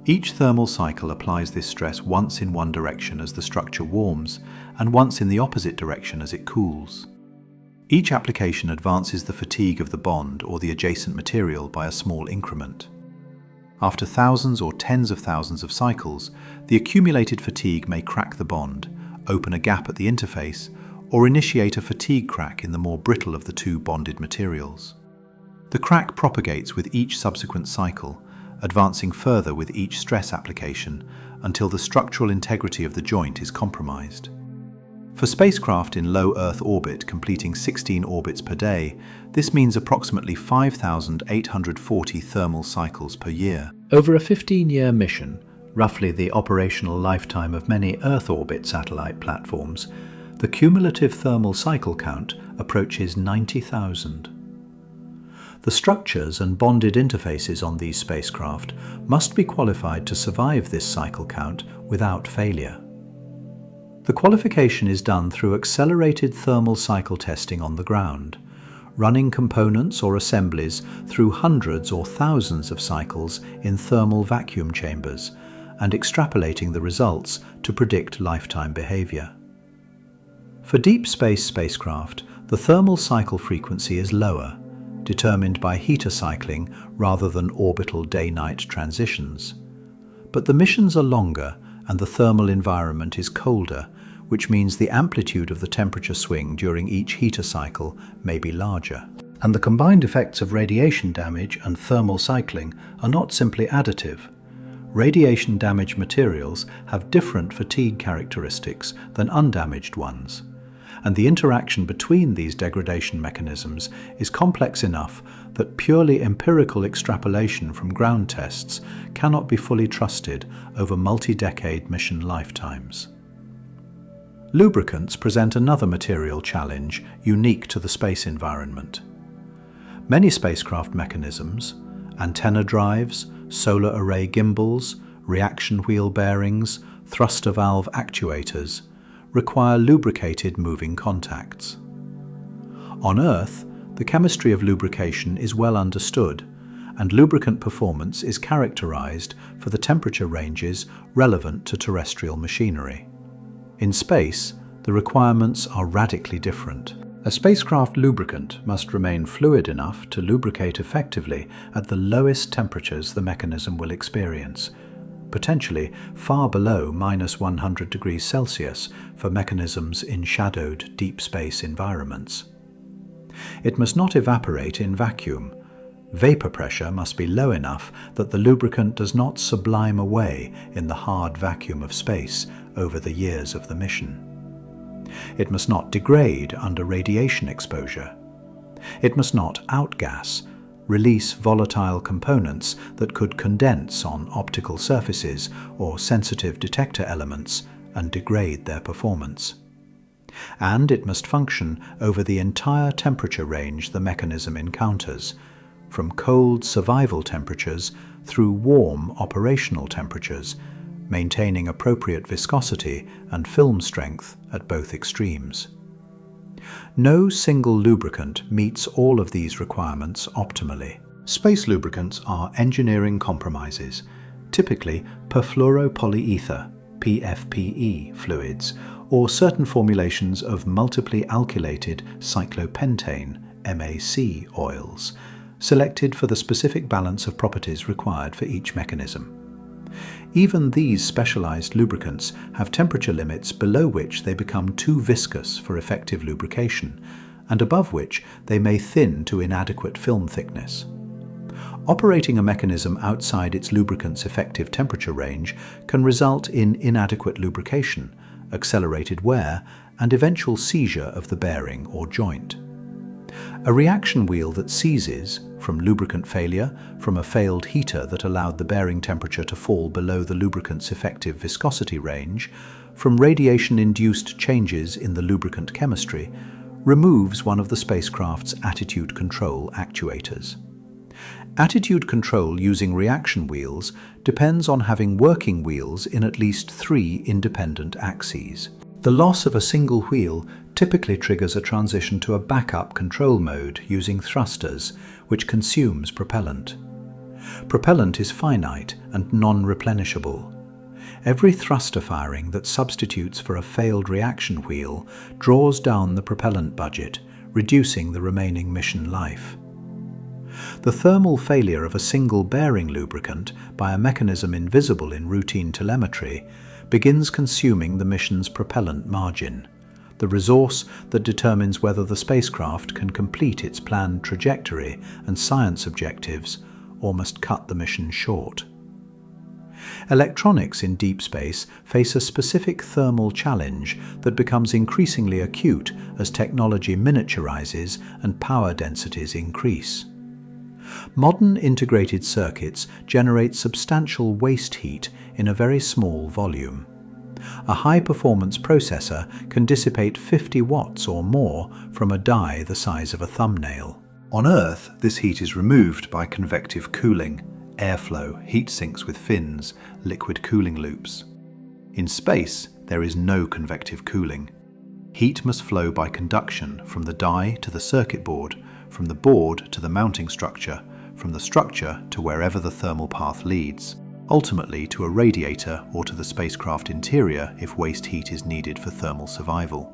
Each thermal cycle applies this stress once in one direction as the structure warms, and once in the opposite direction as it cools. Each application advances the fatigue of the bond or the adjacent material by a small increment. After thousands or tens of thousands of cycles, the accumulated fatigue may crack the bond, open a gap at the interface, or initiate a fatigue crack in the more brittle of the two bonded materials. The crack propagates with each subsequent cycle, advancing further with each stress application until the structural integrity of the joint is compromised. For spacecraft in low Earth orbit completing 16 orbits per day, this means approximately 5,840 thermal cycles per year. Over a 15-year mission, roughly the operational lifetime of many Earth orbit satellite platforms, the cumulative thermal cycle count approaches 90,000. The structures and bonded interfaces on these spacecraft must be qualified to survive this cycle count without failure. The qualification is done through accelerated thermal cycle testing on the ground, running components or assemblies through hundreds or thousands of cycles in thermal vacuum chambers, and extrapolating the results to predict lifetime behavior. For deep space spacecraft, the thermal cycle frequency is lower, determined by heater cycling rather than orbital day-night transitions. But the missions are longer and the thermal environment is colder, which means the amplitude of the temperature swing during each heater cycle may be larger. And the combined effects of radiation damage and thermal cycling are not simply additive. Radiation-damaged materials have different fatigue characteristics than undamaged ones, and the interaction between these degradation mechanisms is complex enough that purely empirical extrapolation from ground tests cannot be fully trusted over multi-decade mission lifetimes. Lubricants present another material challenge unique to the space environment. Many spacecraft mechanisms, antenna drives, solar array gimbals, reaction wheel bearings, thruster valve actuators, require lubricated moving contacts. On Earth, the chemistry of lubrication is well understood, and lubricant performance is characterized for the temperature ranges relevant to terrestrial machinery. In space, the requirements are radically different. A spacecraft lubricant must remain fluid enough to lubricate effectively at the lowest temperatures the mechanism will experience, potentially far below -100 degrees Celsius for mechanisms in shadowed deep space environments. It must not evaporate in vacuum. Vapor pressure must be low enough that the lubricant does not sublime away in the hard vacuum of space over the years of the mission. It must not degrade under radiation exposure. It must not outgas, release volatile components that could condense on optical surfaces or sensitive detector elements and degrade their performance. And it must function over the entire temperature range the mechanism encounters, from cold survival temperatures through warm operational temperatures, maintaining appropriate viscosity and film strength at both extremes. No single lubricant meets all of these requirements optimally. Space lubricants are engineering compromises, typically perfluoropolyether (PFPE) fluids, or certain formulations of multiply alkylated cyclopentane (MAC) oils, selected for the specific balance of properties required for each mechanism. Even these specialized lubricants have temperature limits below which they become too viscous for effective lubrication, and above which they may thin to inadequate film thickness. Operating a mechanism outside its lubricant's effective temperature range can result in inadequate lubrication, accelerated wear, and eventual seizure of the bearing or joint. A reaction wheel that seizes, from lubricant failure, from a failed heater that allowed the bearing temperature to fall below the lubricant's effective viscosity range, from radiation-induced changes in the lubricant chemistry, removes one of the spacecraft's attitude control actuators. Attitude control using reaction wheels depends on having working wheels in at least 3 independent axes. The loss of a single wheel typically triggers a transition to a backup control mode using thrusters, which consumes propellant. Propellant is finite and non-replenishable. Every thruster firing that substitutes for a failed reaction wheel draws down the propellant budget, reducing the remaining mission life. The thermal failure of a single bearing lubricant by a mechanism invisible in routine telemetry begins consuming the mission's propellant margin, the resource that determines whether the spacecraft can complete its planned trajectory and science objectives or must cut the mission short. Electronics in deep space face a specific thermal challenge that becomes increasingly acute as technology miniaturizes and power densities increase. Modern integrated circuits generate substantial waste heat in a very small volume. A high-performance processor can dissipate 50 watts or more from a die the size of a thumbnail. On Earth, this heat is removed by convective cooling, airflow, heat sinks with fins, liquid cooling loops. In space, there is no convective cooling. Heat must flow by conduction from the die to the circuit board, from the board to the mounting structure, from the structure to wherever the thermal path leads, ultimately to a radiator or to the spacecraft interior if waste heat is needed for thermal survival.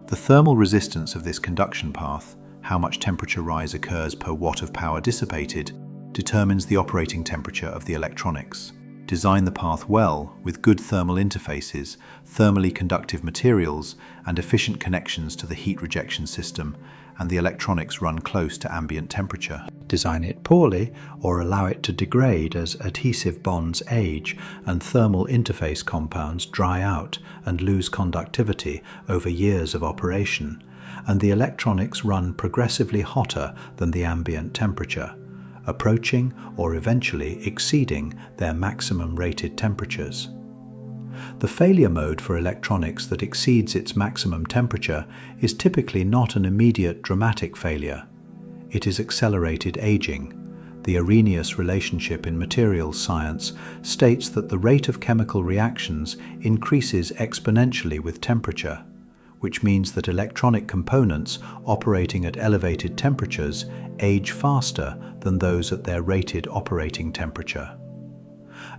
The thermal resistance of this conduction path, how much temperature rise occurs per watt of power dissipated, determines the operating temperature of the electronics. design the path well with good thermal interfaces, thermally conductive materials, and efficient connections to the heat rejection system, and the electronics run close to ambient temperature. Design it poorly or allow it to degrade as adhesive bonds age and thermal interface compounds dry out and lose conductivity over years of operation, and the electronics run progressively hotter than the ambient temperature, approaching or eventually exceeding their maximum rated temperatures. The failure mode for electronics that exceeds its maximum temperature is typically not an immediate dramatic failure. It is accelerated aging. The Arrhenius relationship in materials science states that the rate of chemical reactions increases exponentially with temperature, which means that electronic components operating at elevated temperatures age faster than those at their rated operating temperature.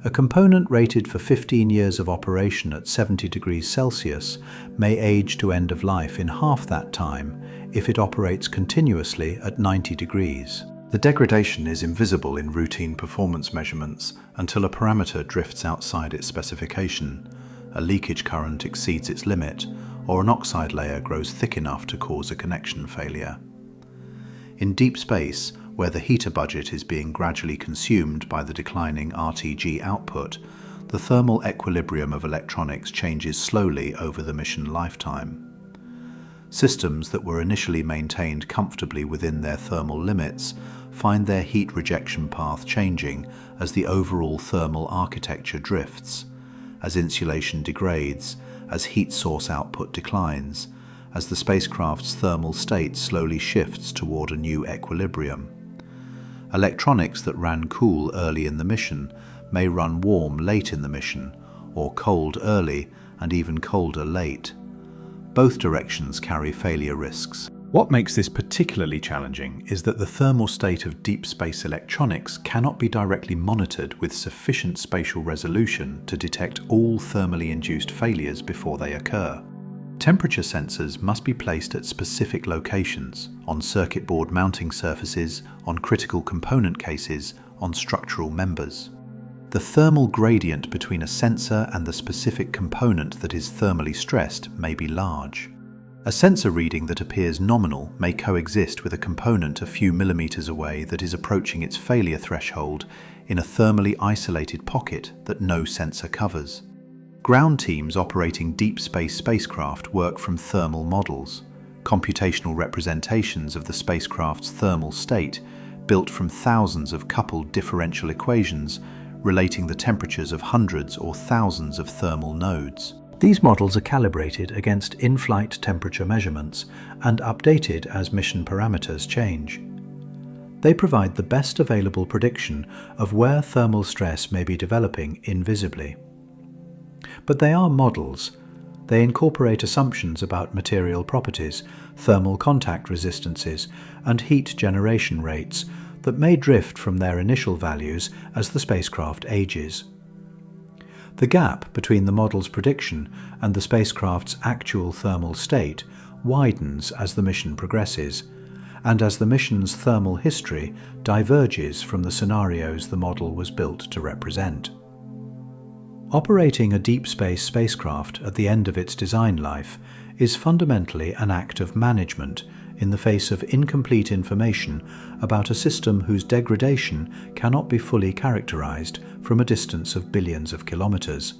A component rated for 15 years of operation at 70 degrees Celsius may age to end of life in half that time if it operates continuously at 90 degrees. The degradation is invisible in routine performance measurements until a parameter drifts outside its specification, a leakage current exceeds its limit, or an oxide layer grows thick enough to cause a connection failure. In deep space, where the heater budget is being gradually consumed by the declining RTG output, the thermal equilibrium of electronics changes slowly over the mission lifetime. Systems that were initially maintained comfortably within their thermal limits find their heat rejection path changing as the overall thermal architecture drifts, as insulation degrades, as heat source output declines, as the spacecraft's thermal state slowly shifts toward a new equilibrium. Electronics that ran cool early in the mission may run warm late in the mission, or cold early and even colder late. Both directions carry failure risks. What makes this particularly challenging is that the thermal state of deep space electronics cannot be directly monitored with sufficient spatial resolution to detect all thermally induced failures before they occur. Temperature sensors must be placed at specific locations, on circuit board mounting surfaces, on critical component cases, on structural members. The thermal gradient between a sensor and the specific component that is thermally stressed may be large. A sensor reading that appears nominal may coexist with a component a few millimeters away that is approaching its failure threshold in a thermally isolated pocket that no sensor covers. Ground teams operating deep space spacecraft work from thermal models, computational representations of the spacecraft's thermal state built from thousands of coupled differential equations relating the temperatures of hundreds or thousands of thermal nodes. These models are calibrated against in-flight temperature measurements and updated as mission parameters change. They provide the best available prediction of where thermal stress may be developing invisibly. But they are models. They incorporate assumptions about material properties, thermal contact resistances, and heat generation rates that may drift from their initial values as the spacecraft ages. The gap between the model's prediction and the spacecraft's actual thermal state widens as the mission progresses, and as the mission's thermal history diverges from the scenarios the model was built to represent. Operating a deep space spacecraft at the end of its design life is fundamentally an act of management in the face of incomplete information about a system whose degradation cannot be fully characterized from a distance of billions of kilometers,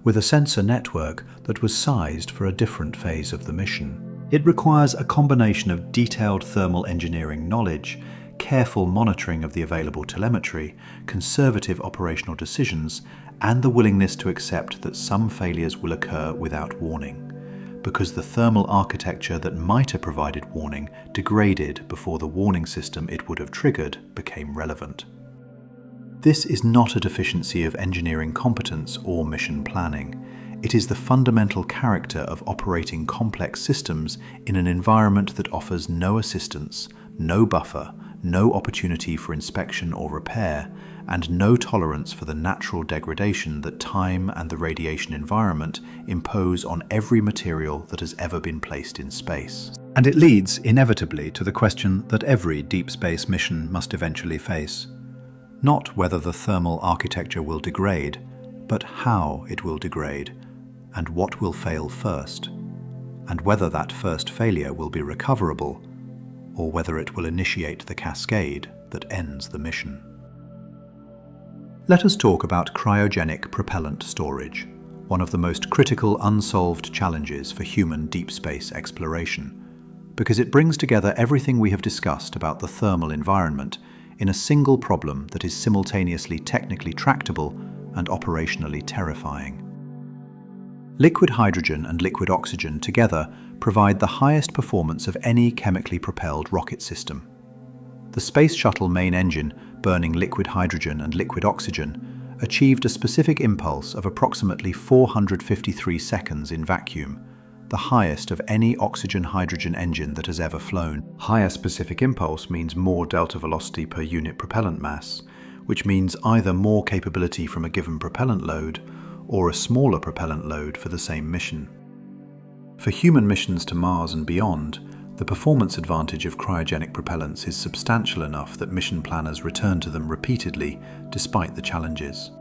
with a sensor network that was sized for a different phase of the mission. It requires a combination of detailed thermal engineering knowledge, careful monitoring of the available telemetry, conservative operational decisions, and the willingness to accept that some failures will occur without warning, because the thermal architecture that might have provided warning degraded before the warning system it would have triggered became relevant. This is not a deficiency of engineering competence or mission planning. It is the fundamental character of operating complex systems in an environment that offers no assistance, no buffer, no opportunity for inspection or repair, and no tolerance for the natural degradation that time and the radiation environment impose on every material that has ever been placed in space. And it leads inevitably to the question that every deep space mission must eventually face. Not whether the thermal architecture will degrade, but how it will degrade, and what will fail first, and whether that first failure will be recoverable, or whether it will initiate the cascade that ends the mission. Let us talk about cryogenic propellant storage, one of the most critical unsolved challenges for human deep space exploration, because it brings together everything we have discussed about the thermal environment in a single problem that is simultaneously technically tractable and operationally terrifying. Liquid hydrogen and liquid oxygen together provide the highest performance of any chemically propelled rocket system. The Space Shuttle main engine, burning liquid hydrogen and liquid oxygen, achieved a specific impulse of approximately 453 seconds in vacuum, the highest of any oxygen-hydrogen engine that has ever flown. Higher specific impulse means more delta velocity per unit propellant mass, which means either more capability from a given propellant load or a smaller propellant load for the same mission. For human missions to Mars and beyond, the performance advantage of cryogenic propellants is substantial enough that mission planners return to them repeatedly despite the challenges.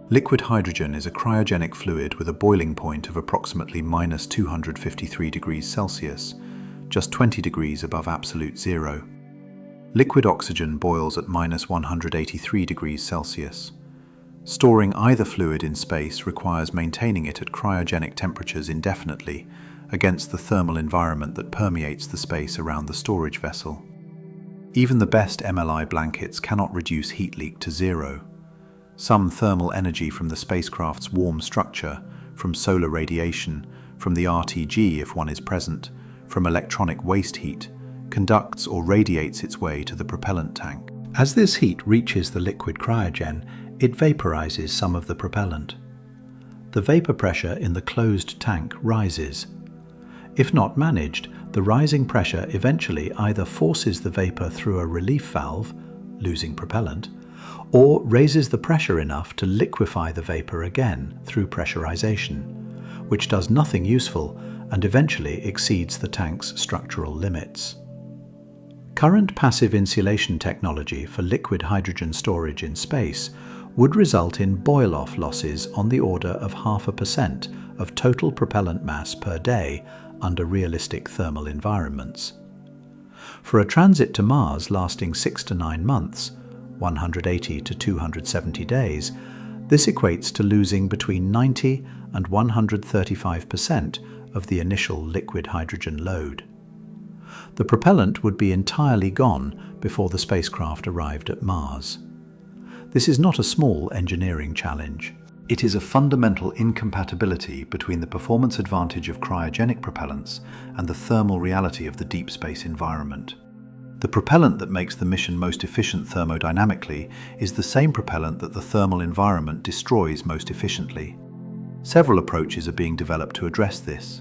Liquid hydrogen is a cryogenic fluid with a boiling point of approximately -253 degrees Celsius, just 20 degrees above absolute zero. Liquid oxygen boils at -183 degrees Celsius. Storing either fluid in space requires maintaining it at cryogenic temperatures indefinitely against the thermal environment that permeates the space around the storage vessel. Even the best MLI blankets cannot reduce heat leak to zero. Some thermal energy from the spacecraft's warm structure, from solar radiation, from the RTG if one is present, from electronic waste heat, conducts or radiates its way to the propellant tank. As this heat reaches the liquid cryogen, it vaporizes some of the propellant. The vapor pressure in the closed tank rises. If not managed, the rising pressure eventually either forces the vapor through a relief valve, losing propellant, or raises the pressure enough to liquefy the vapor again through pressurization, which does nothing useful and eventually exceeds the tank's structural limits. Current passive insulation technology for liquid hydrogen storage in space would result in boil-off losses on the order of 0.5% of total propellant mass per day under realistic thermal environments. For a transit to Mars lasting 6 to 9 months, 180 to 270 days, this equates to losing between 90 and 135% of the initial liquid hydrogen load. The propellant would be entirely gone before the spacecraft arrived at Mars. This is not a small engineering challenge. It is a fundamental incompatibility between the performance advantage of cryogenic propellants and the thermal reality of the deep space environment. The propellant that makes the mission most efficient thermodynamically is the same propellant that the thermal environment destroys most efficiently. Several approaches are being developed to address this.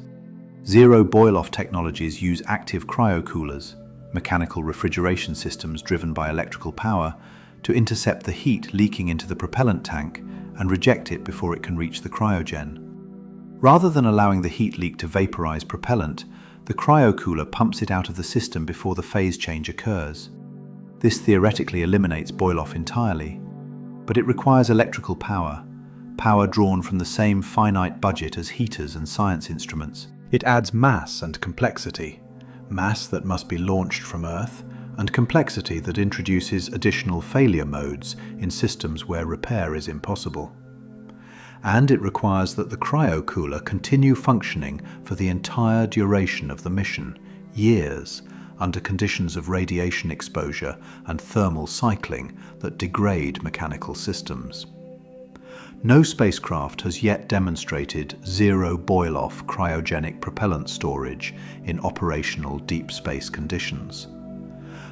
Zero boil-off technologies use active cryocoolers, mechanical refrigeration systems driven by electrical power, to intercept the heat leaking into the propellant tank and reject it before it can reach the cryogen. Rather than allowing the heat leak to vaporize propellant, the cryocooler pumps it out of the system before the phase change occurs. This theoretically eliminates boil-off entirely, but it requires electrical power drawn from the same finite budget as heaters and science instruments. It adds mass and complexity, mass that must be launched from Earth, and complexity that introduces additional failure modes in systems where repair is impossible. And it requires that the cryocooler continue functioning for the entire duration of the mission, years, under conditions of radiation exposure and thermal cycling that degrade mechanical systems. No spacecraft has yet demonstrated zero boil-off cryogenic propellant storage in operational deep space conditions.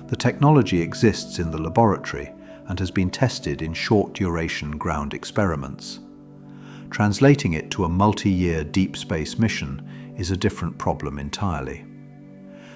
The technology exists in the laboratory and has been tested in short-duration ground experiments. Translating it to a multi-year deep space mission is a different problem entirely.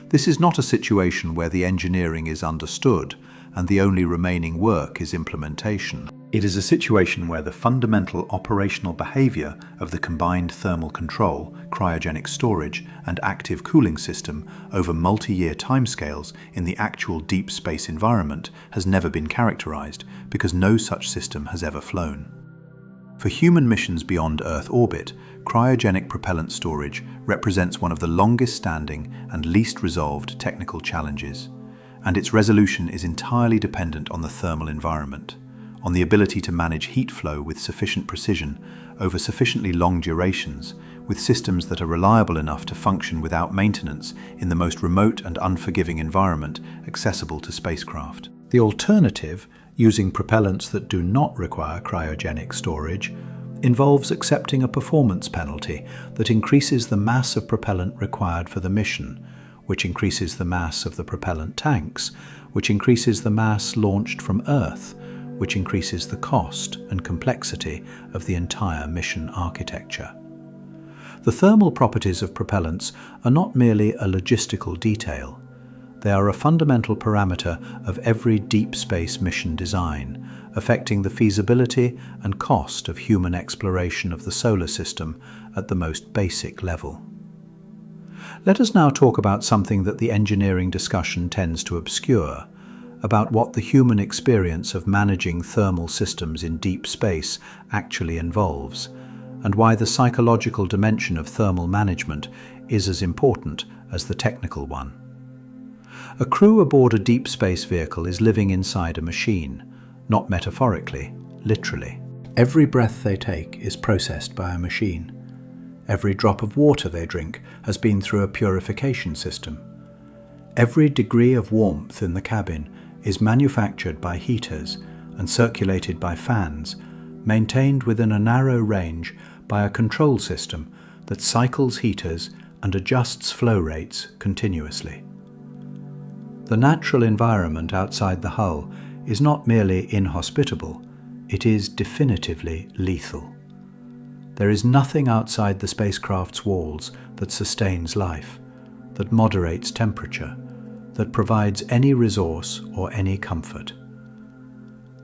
This is not a situation where the engineering is understood and the only remaining work is implementation. It is a situation where the fundamental operational behavior of the combined thermal control, cryogenic storage, and active cooling system over multi-year timescales in the actual deep space environment has never been characterized, because no such system has ever flown. For human missions beyond Earth orbit, cryogenic propellant storage represents one of the longest-standing and least resolved technical challenges, and its resolution is entirely dependent on the thermal environment, on the ability to manage heat flow with sufficient precision over sufficiently long durations, with systems that are reliable enough to function without maintenance in the most remote and unforgiving environment accessible to spacecraft. The alternative, using propellants that do not require cryogenic storage, involves accepting a performance penalty that increases the mass of propellant required for the mission, which increases the mass of the propellant tanks, which increases the mass launched from Earth, which increases the cost and complexity of the entire mission architecture. The thermal properties of propellants are not merely a logistical detail. They are a fundamental parameter of every deep space mission design, affecting the feasibility and cost of human exploration of the solar system at the most basic level. Let us now talk about something that the engineering discussion tends to obscure, about what the human experience of managing thermal systems in deep space actually involves, and why the psychological dimension of thermal management is as important as the technical one. A crew aboard a deep space vehicle is living inside a machine, not metaphorically, literally. Every breath they take is processed by a machine. Every drop of water they drink has been through a purification system. Every degree of warmth in the cabin is manufactured by heaters and circulated by fans, maintained within a narrow range by a control system that cycles heaters and adjusts flow rates continuously. The natural environment outside the hull is not merely inhospitable, it is definitively lethal. There is nothing outside the spacecraft's walls that sustains life, that moderates temperature, that provides any resource or any comfort.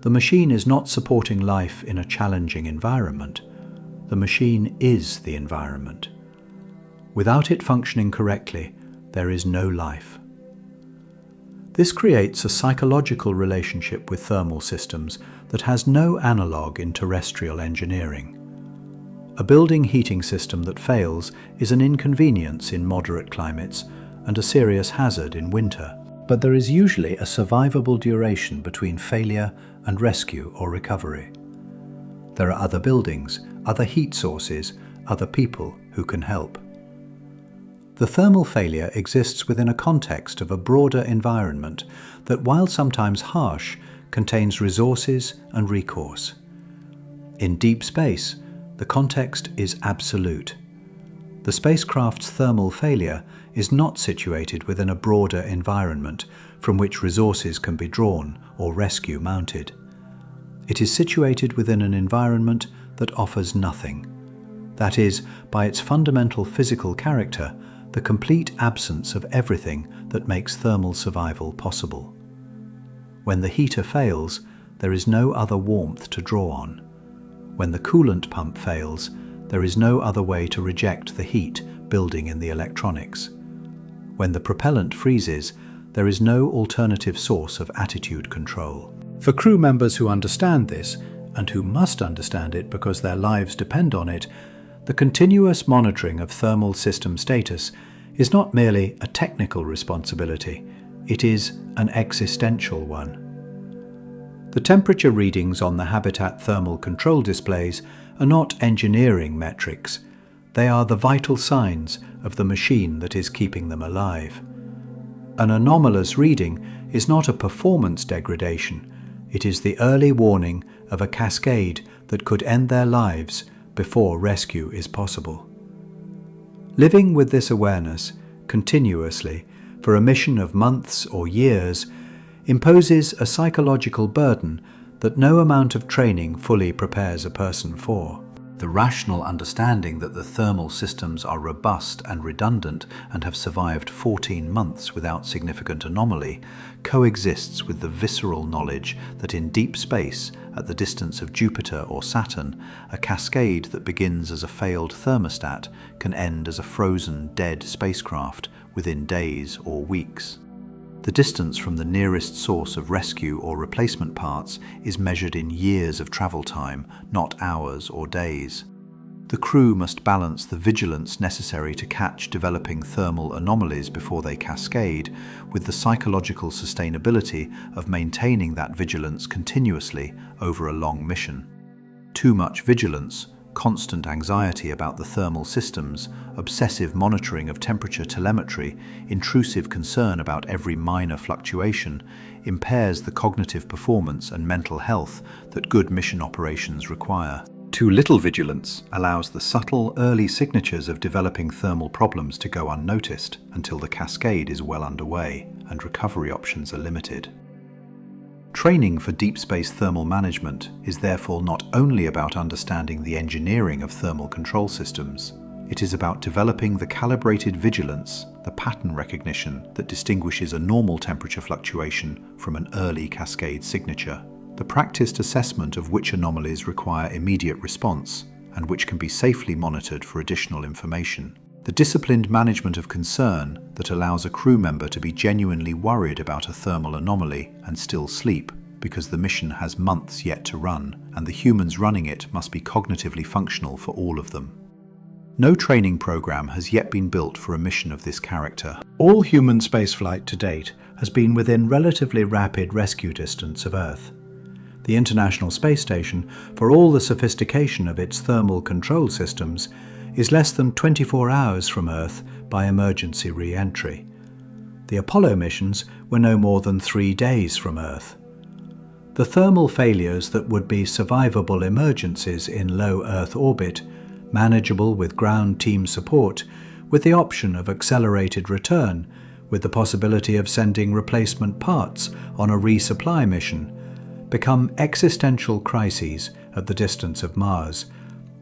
The machine is not supporting life in a challenging environment. The machine is the environment. Without it functioning correctly, there is no life. This creates a psychological relationship with thermal systems that has no analogue in terrestrial engineering. A building heating system that fails is an inconvenience in moderate climates and a serious hazard in winter. But there is usually a survivable duration between failure and rescue or recovery. There are other buildings, other heat sources, other people who can help. The thermal failure exists within a context of a broader environment that, while sometimes harsh, contains resources and recourse. In deep space, the context is absolute. The spacecraft's thermal failure is not situated within a broader environment from which resources can be drawn or rescue mounted. It is situated within an environment that offers nothing. That is, by its fundamental physical character, the complete absence of everything that makes thermal survival possible. When the heater fails, there is no other warmth to draw on. When the coolant pump fails, there is no other way to reject the heat building in the electronics. When the propellant freezes, there is no alternative source of attitude control. For crew members who understand this, and who must understand it because their lives depend on it, the continuous monitoring of thermal system status is not merely a technical responsibility, it is an existential one. The temperature readings on the habitat thermal control displays are not engineering metrics. They are the vital signs of the machine that is keeping them alive. An anomalous reading is not a performance degradation. It is the early warning of a cascade that could end their lives before rescue is possible. Living with this awareness continuously for a mission of months or years imposes a psychological burden that no amount of training fully prepares a person for. The rational understanding that the thermal systems are robust and redundant and have survived 14 months without significant anomaly coexists with the visceral knowledge that in deep space at the distance of Jupiter or Saturn, a cascade that begins as a failed thermostat can end as a frozen, dead spacecraft within days or weeks. The distance from the nearest source of rescue or replacement parts is measured in years of travel time, not hours or days. The crew must balance the vigilance necessary to catch developing thermal anomalies before they cascade with the psychological sustainability of maintaining that vigilance continuously over a long mission. Too much vigilance, constant anxiety about the thermal systems, obsessive monitoring of temperature telemetry, intrusive concern about every minor fluctuation, impairs the cognitive performance and mental health that good mission operations require. Too little vigilance allows the subtle, early signatures of developing thermal problems to go unnoticed until the cascade is well underway and recovery options are limited. Training for deep space thermal management is therefore not only about understanding the engineering of thermal control systems, it is about developing the calibrated vigilance, the pattern recognition that distinguishes a normal temperature fluctuation from an early cascade signature, the practiced assessment of which anomalies require immediate response and which can be safely monitored for additional information, the disciplined management of concern that allows a crew member to be genuinely worried about a thermal anomaly and still sleep because the mission has months yet to run and the humans running it must be cognitively functional for all of them. No training program has yet been built for a mission of this character. All human spaceflight to date has been within relatively rapid rescue distance of Earth. The International Space Station, for all the sophistication of its thermal control systems, is less than 24 hours from Earth by emergency re-entry. The Apollo missions were no more than 3 days from Earth. The thermal failures that would be survivable emergencies in low Earth orbit, manageable with ground team support, with the option of accelerated return, with the possibility of sending replacement parts on a resupply mission, become existential crises at the distance of Mars,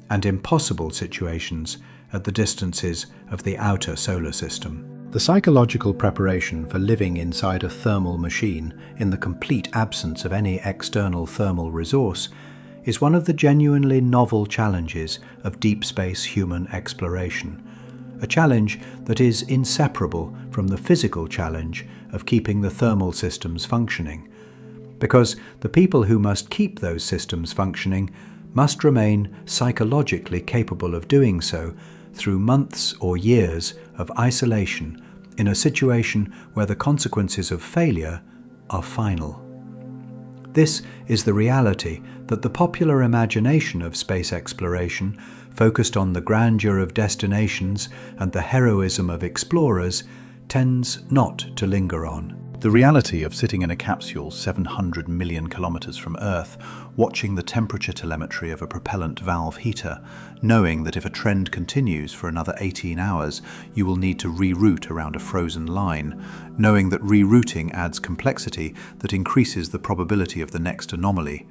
and impossible situations at the distances of the outer solar system. The psychological preparation for living inside a thermal machine in the complete absence of any external thermal resource is one of the genuinely novel challenges of deep space human exploration, a challenge that is inseparable from the physical challenge of keeping the thermal systems functioning, because the people who must keep those systems functioning must remain psychologically capable of doing so through months or years of isolation in a situation where the consequences of failure are final. This is the reality that the popular imagination of space exploration, focused on the grandeur of destinations and the heroism of explorers, tends not to linger on. The reality of sitting in a capsule 700 million kilometers from Earth, watching the temperature telemetry of a propellant valve heater, knowing that if a trend continues for another 18 hours, you will need to reroute around a frozen line, knowing that rerouting adds complexity that increases the probability of the next anomaly,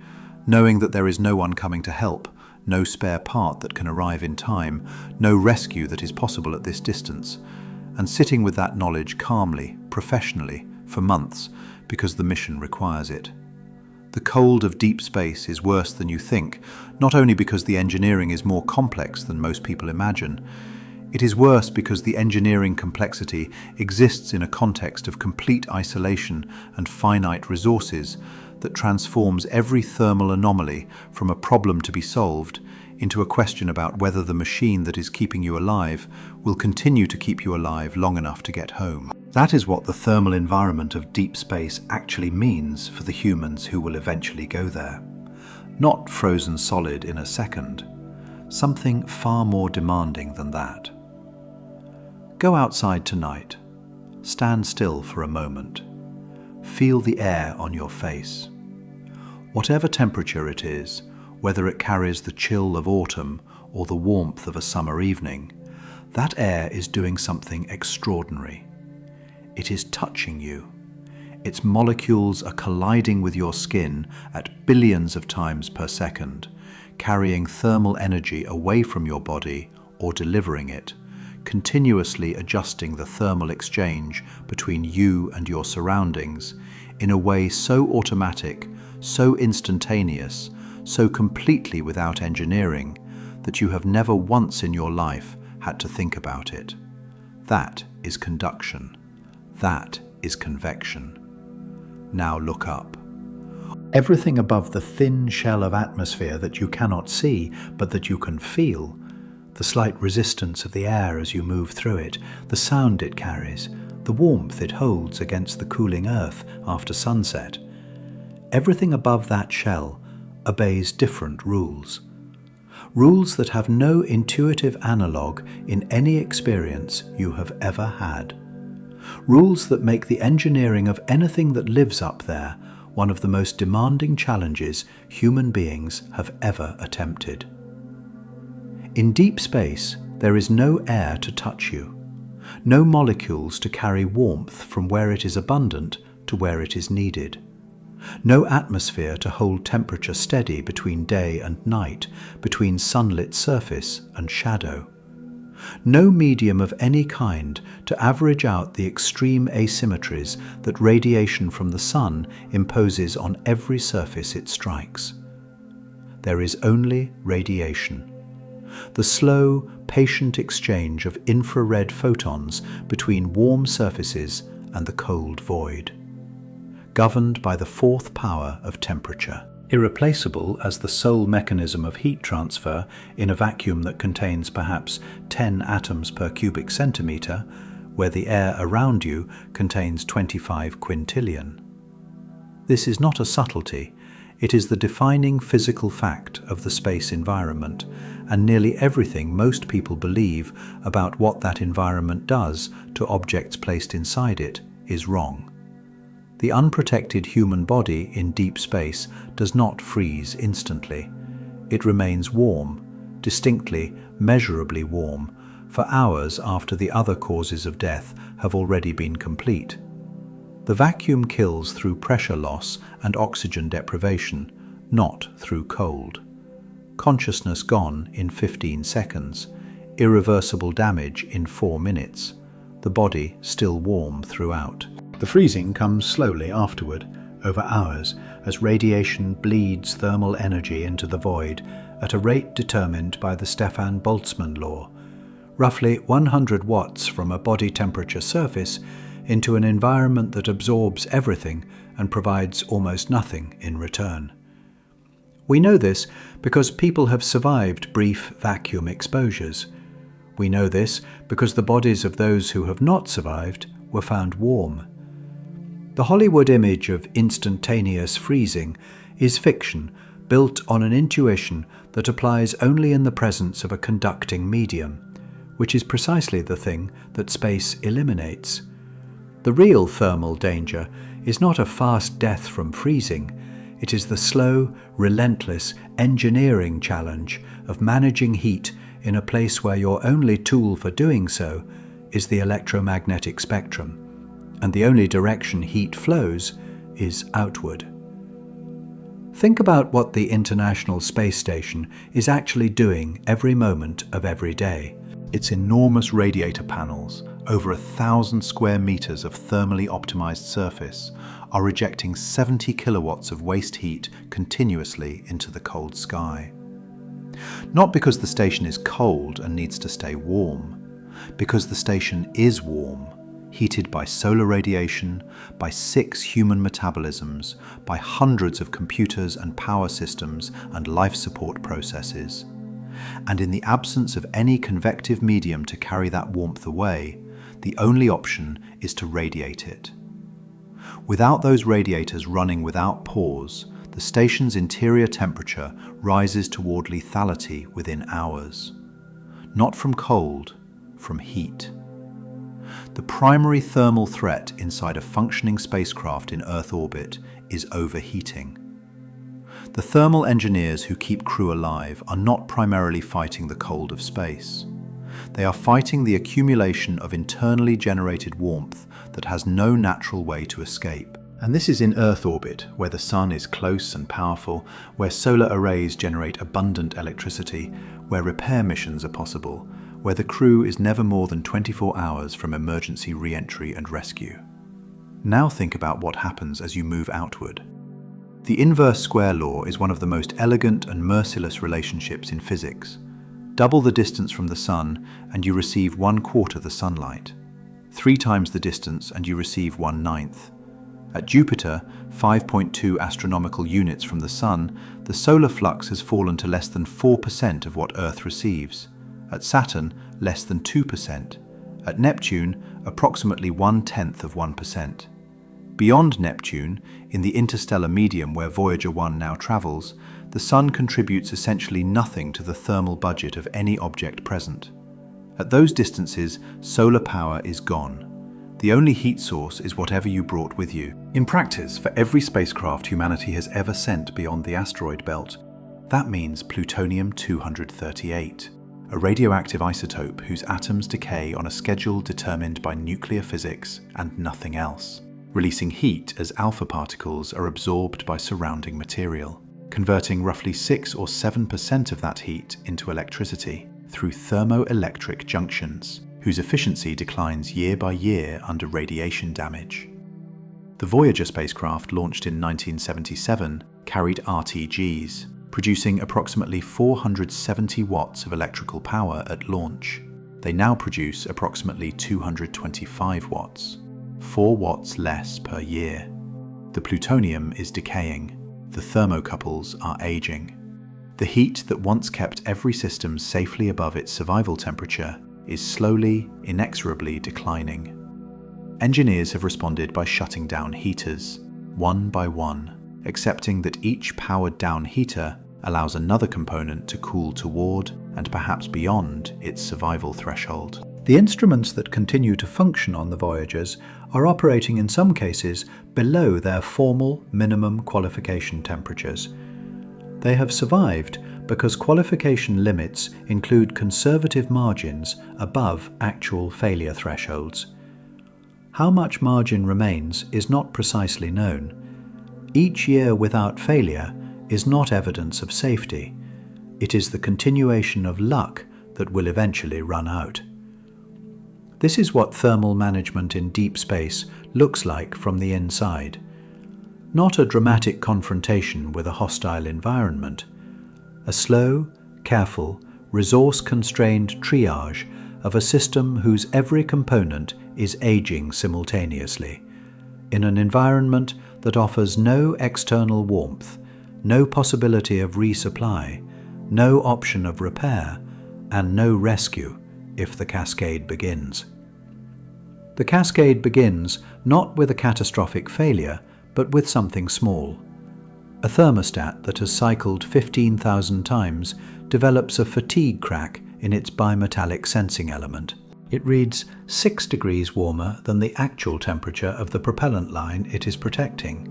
knowing that there is no one coming to help, no spare part that can arrive in time, no rescue that is possible at this distance, and sitting with that knowledge calmly, professionally, for months, because the mission requires it. The cold of deep space is worse than you think, not only because the engineering is more complex than most people imagine. It is worse because the engineering complexity exists in a context of complete isolation and finite resources that transforms every thermal anomaly from a problem to be solved into a question about whether the machine that is keeping you alive will continue to keep you alive long enough to get home. That is what the thermal environment of deep space actually means for the humans who will eventually go there. Not frozen solid in a second, something far more demanding than that. Go outside tonight. Stand still for a moment. Feel the air on your face. Whatever temperature it is, whether it carries the chill of autumn or the warmth of a summer evening, that air is doing something extraordinary. It is touching you. Its molecules are colliding with your skin at billions of times per second, carrying thermal energy away from your body or delivering it, continuously adjusting the thermal exchange between you and your surroundings in a way so automatic, so instantaneous, so completely without engineering, that you have never once in your life had to think about it. That is conduction. That is convection. Now look up. Everything above the thin shell of atmosphere that you cannot see, but that you can feel, the slight resistance of the air as you move through it, the sound it carries, the warmth it holds against the cooling earth after sunset. Everything above that shell obeys different rules. Rules that have no intuitive analogue in any experience you have ever had. Rules that make the engineering of anything that lives up there one of the most demanding challenges human beings have ever attempted. In deep space, there is no air to touch you, no molecules to carry warmth from where it is abundant to where it is needed, no atmosphere to hold temperature steady between day and night, between sunlit surface and shadow, no medium of any kind to average out the extreme asymmetries that radiation from the sun imposes on every surface it strikes. There is only radiation. The slow, patient exchange of infrared photons between warm surfaces and the cold void, governed by the fourth power of temperature. Irreplaceable as the sole mechanism of heat transfer in a vacuum that contains perhaps 10 atoms per cubic centimetre, where the air around you contains 25 quintillion. This is not a subtlety. It is the defining physical fact of the space environment, and nearly everything most people believe about what that environment does to objects placed inside it is wrong. The unprotected human body in deep space does not freeze instantly. It remains warm, distinctly, measurably warm, for hours after the other causes of death have already been complete. The vacuum kills through pressure loss and oxygen deprivation, not through cold. Consciousness gone in 15 seconds, irreversible damage in 4 minutes, the body still warm throughout. The freezing comes slowly afterward, over hours, as radiation bleeds thermal energy into the void at a rate determined by the Stefan Boltzmann law, roughly 100 watts from a body temperature surface into an environment that absorbs everything and provides almost nothing in return. We know this because people have survived brief vacuum exposures. We know this because the bodies of those who have not survived were found warm. The Hollywood image of instantaneous freezing is fiction built on an intuition that applies only in the presence of a conducting medium, which is precisely the thing that space eliminates. The real thermal danger is not a fast death from freezing. It is the slow, relentless engineering challenge of managing heat in a place where your only tool for doing so is the electromagnetic spectrum, and the only direction heat flows is outward. Think about what the International Space Station is actually doing every moment of every day. Its enormous radiator panels, over 1,000 square meters of thermally optimized surface, are rejecting 70 kilowatts of waste heat continuously into the cold sky. Not because the station is cold and needs to stay warm, because the station is warm, heated by solar radiation, by 6 human metabolisms, by hundreds of computers and power systems and life support processes. And in the absence of any convective medium to carry that warmth away, the only option is to radiate it. Without those radiators running without pause, the station's interior temperature rises toward lethality within hours. Not from cold, from heat. The primary thermal threat inside a functioning spacecraft in Earth orbit is overheating. The thermal engineers who keep crew alive are not primarily fighting the cold of space. They are fighting the accumulation of internally generated warmth that has no natural way to escape. And this is in Earth orbit, where the sun is close and powerful, where solar arrays generate abundant electricity, where repair missions are possible, where the crew is never more than 24 hours from emergency re-entry and rescue. Now think about what happens as you move outward. The inverse square law is one of the most elegant and merciless relationships in physics. Double the distance from the Sun and you receive 1/4 the sunlight. 3 times the distance and you receive 1/9. At Jupiter, 5.2 astronomical units from the Sun, the solar flux has fallen to less than 4% of what Earth receives. At Saturn, less than 2%. At Neptune, approximately 1/10 of 1%. Beyond Neptune, in the interstellar medium where Voyager 1 now travels, the Sun contributes essentially nothing to the thermal budget of any object present. At those distances, solar power is gone. The only heat source is whatever you brought with you. In practice, for every spacecraft humanity has ever sent beyond the asteroid belt, that means plutonium-238, a radioactive isotope whose atoms decay on a schedule determined by nuclear physics and nothing else, releasing heat as alpha particles are absorbed by surrounding material, converting roughly 6 or 7% of that heat into electricity through thermoelectric junctions, whose efficiency declines year by year under radiation damage. The Voyager spacecraft, launched in 1977, carried RTGs, producing approximately 470 watts of electrical power at launch. They now produce approximately 225 watts, 4 watts less per year. The plutonium is decaying. The thermocouples are aging. The heat that once kept every system safely above its survival temperature is slowly, inexorably declining. Engineers have responded by shutting down heaters, one by one, accepting that each powered-down heater allows another component to cool toward and perhaps beyond its survival threshold. The instruments that continue to function on the Voyagers are operating in some cases below their formal minimum qualification temperatures. They have survived because qualification limits include conservative margins above actual failure thresholds. How much margin remains is not precisely known. Each year without failure is not evidence of safety. It is the continuation of luck that will eventually run out. This is what thermal management in deep space looks like from the inside. Not a dramatic confrontation with a hostile environment. A slow, careful, resource-constrained triage of a system whose every component is aging simultaneously, in an environment that offers no external warmth, no possibility of resupply, no option of repair, and no rescue if the cascade begins. The cascade begins not with a catastrophic failure, but with something small. A thermostat that has cycled 15,000 times develops a fatigue crack in its bimetallic sensing element. It reads 6 degrees warmer than the actual temperature of the propellant line it is protecting.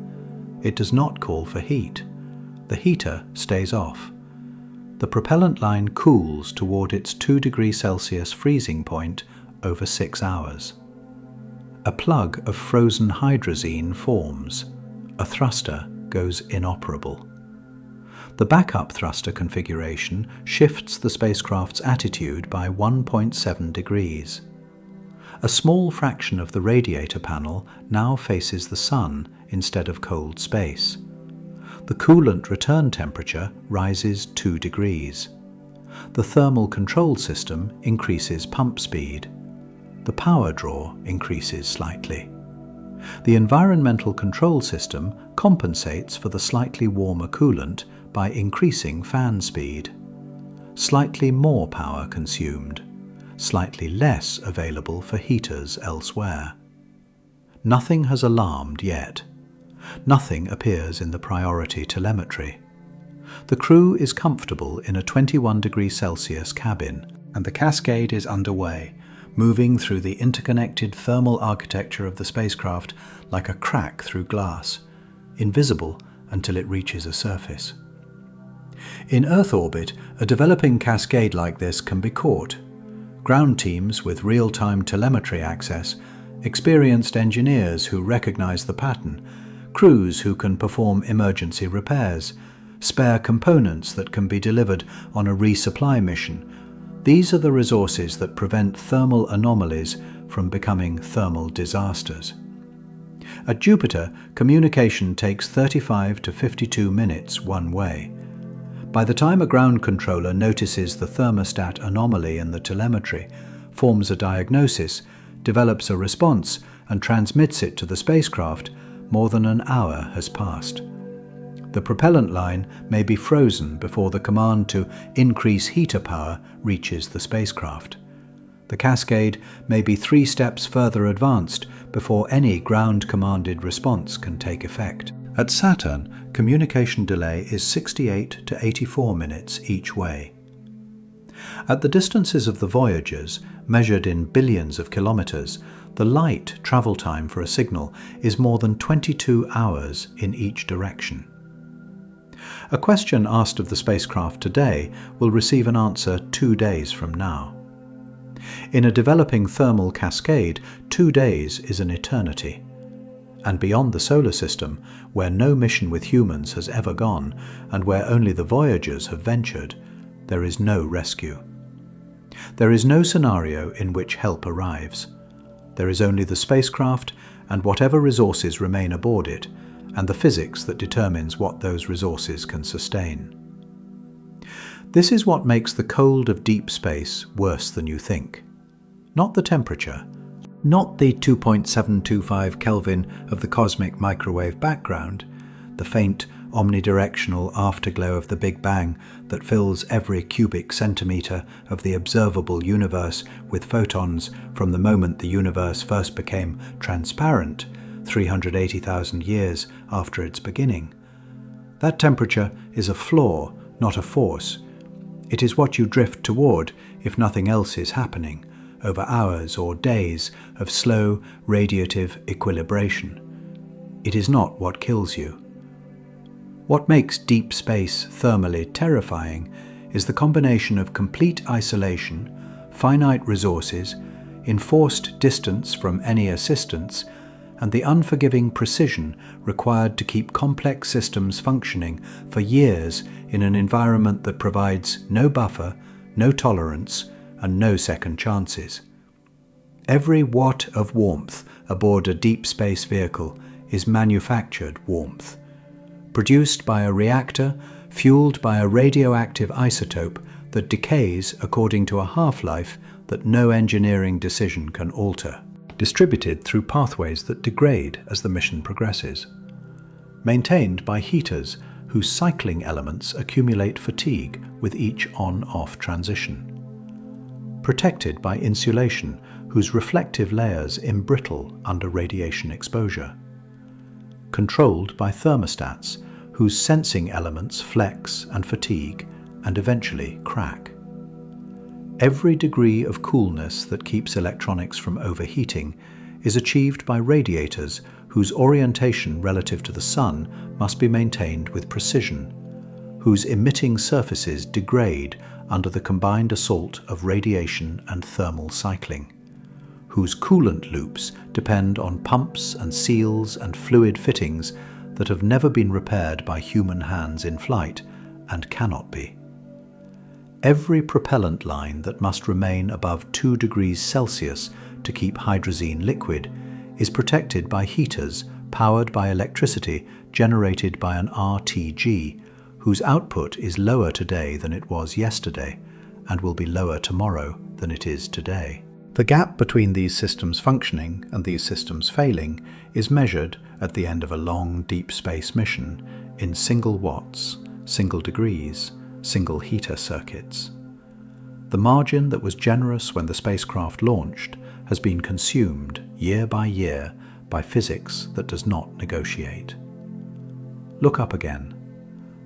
It does not call for heat. The heater stays off. The propellant line cools toward its 2 degrees Celsius freezing point over 6 hours. A plug of frozen hydrazine forms. A thruster goes inoperable. The backup thruster configuration shifts the spacecraft's attitude by 1.7 degrees. A small fraction of the radiator panel now faces the Sun instead of cold space. The coolant return temperature rises 2 degrees. The thermal control system increases pump speed. The power draw increases slightly. The environmental control system compensates for the slightly warmer coolant by increasing fan speed. Slightly more power consumed, slightly less available for heaters elsewhere. Nothing has alarmed yet. Nothing appears in the priority telemetry. The crew is comfortable in a 21 degrees Celsius cabin, and the cascade is underway, moving through the interconnected thermal architecture of the spacecraft like a crack through glass, invisible until it reaches a surface. In Earth orbit, a developing cascade like this can be caught. Ground teams with real-time telemetry access, experienced engineers who recognize the pattern, crews who can perform emergency repairs, spare components that can be delivered on a resupply mission. These are the resources that prevent thermal anomalies from becoming thermal disasters. At Jupiter, communication takes 35 to 52 minutes one way. By the time a ground controller notices the thermostat anomaly in the telemetry, forms a diagnosis, develops a response, and transmits it to the spacecraft, more than an hour has passed. The propellant line may be frozen before the command to increase heater power reaches the spacecraft. The cascade may be 3 steps further advanced before any ground-commanded response can take effect. At Saturn, communication delay is 68 to 84 minutes each way. At the distances of the Voyagers, measured in billions of kilometers, the light travel time for a signal is more than 22 hours in each direction. A question asked of the spacecraft today will receive an answer 2 days from now. In a developing thermal cascade, 2 days is an eternity. And beyond the solar system, where no mission with humans has ever gone, and where only the Voyagers have ventured, there is no rescue. There is no scenario in which help arrives. There is only the spacecraft and whatever resources remain aboard it, and the physics that determines what those resources can sustain. This is what makes the cold of deep space worse than you think. Not the temperature, not the 2.725 Kelvin of the cosmic microwave background, the faint omnidirectional afterglow of the Big Bang that fills every cubic centimetre of the observable universe with photons from the moment the universe first became transparent 380,000 years after its beginning. That temperature is a flaw, not a force. It is what you drift toward if nothing else is happening, over hours or days of slow radiative equilibration. It is not what kills you. What makes deep space thermally terrifying is the combination of complete isolation, finite resources, enforced distance from any assistance, and the unforgiving precision required to keep complex systems functioning for years in an environment that provides no buffer, no tolerance, and no second chances. Every watt of warmth aboard a deep space vehicle is manufactured warmth, produced by a reactor fueled by a radioactive isotope that decays according to a half-life that no engineering decision can alter, distributed through pathways that degrade as the mission progresses, maintained by heaters whose cycling elements accumulate fatigue with each on-off transition, protected by insulation whose reflective layers embrittle under radiation exposure, controlled by thermostats whose sensing elements flex and fatigue and eventually crack. Every degree of coolness that keeps electronics from overheating is achieved by radiators whose orientation relative to the sun must be maintained with precision, whose emitting surfaces degrade under the combined assault of radiation and thermal cycling, whose coolant loops depend on pumps and seals and fluid fittings that have never been repaired by human hands in flight and cannot be. Every propellant line that must remain above 2 degrees Celsius to keep hydrazine liquid is protected by heaters powered by electricity generated by an RTG, whose output is lower today than it was yesterday and will be lower tomorrow than it is today. The gap between these systems functioning and these systems failing is measured at the end of a long deep space mission in single watts, single degrees, single heater circuits. The margin that was generous when the spacecraft launched has been consumed year by physics that does not negotiate. Look up again.